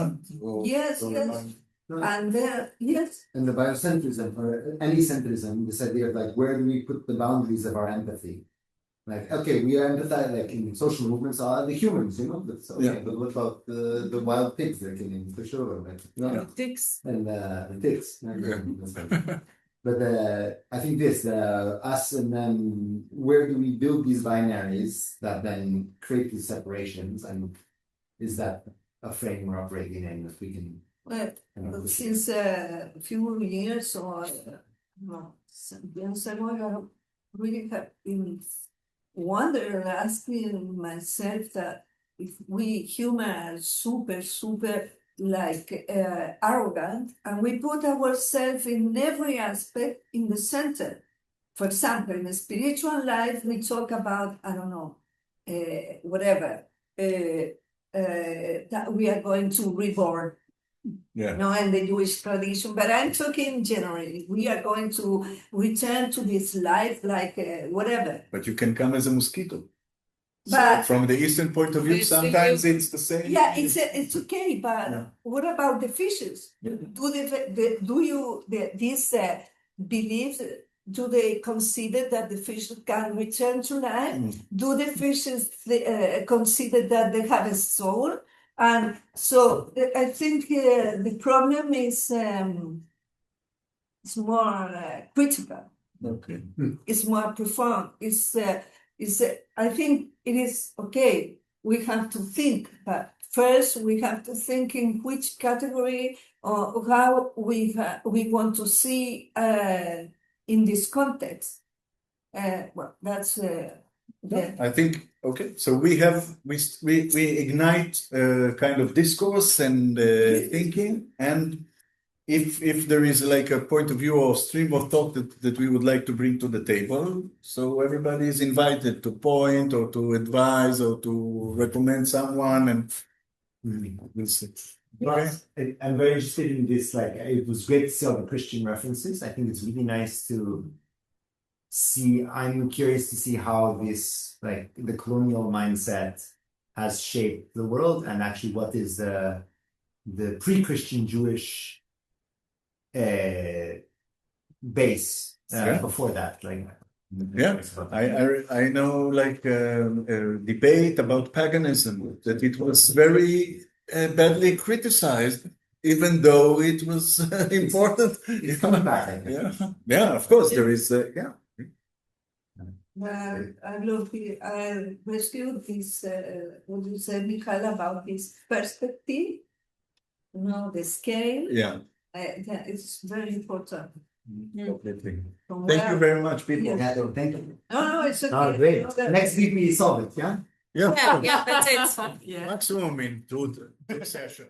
Or- yes, or yes. And yes, And the biocentrism or any centrism, this idea of like, where do we put the boundaries of our empathy? Like, okay, we are empathetic, like in social movements are the humans, you know, but, okay, but what about the wild pigs they're killing for sure, like, Ticks. and the ticks. Yeah. But I think this, us and then where do we build these binaries that then create these separations, and is that a frame we're operating in if we can? well, since a few years or some years ago, I really have been wondering, asking myself that if we humans are super like arrogant, and we put ourselves in every aspect in the center. For example, in the spiritual life, we talk about, I don't know, whatever, that we are going to reborn. Yeah. No, and the Jewish tradition, but I'm talking generally. We are going to return to this life, like whatever. But you can come as a mosquito. But From the Eastern point of view, It's sometimes it's the same. yeah, it's okay. But Yeah. what about the fishes? Yeah. These beliefs? Do they consider that the fishes can return to life? Do the fishes consider that they have a soul? And so I think the problem is it's more critical. Okay. It's more profound. I think it is okay. We have to think, but first we have to think in which category or how we want to see in this context. Well, that's the I think, okay, so we ignite kind of discourse and thinking, and if there is like a point of view or stream of thought that we would like to bring to the table, so everybody is invited to point or to advise or to recommend someone, and we'll see. Okay. I'm very interested in this. Like, it was great to see all the Christian references. I think it's really nice to see. I'm curious to see how this, like, the colonial mindset has shaped the world, and actually what is the pre-Christian Jewish base before that. Like, Yeah, I know, like a debate about paganism, that it was very badly criticized, even though it was important. it's coming back, I think. Yeah, of course there is. Yeah. I love I rescued this, what you said, Michael, about this perspective, the scale. Yeah. It's very important. Completely. From Thank you where- very much, people. Yeah. Yeah, so thank you. No, it's okay. Oh, great. No, that- Next week we solve it, yeah? Yeah. Yeah, that's it. Yeah. Maximum in two sessions.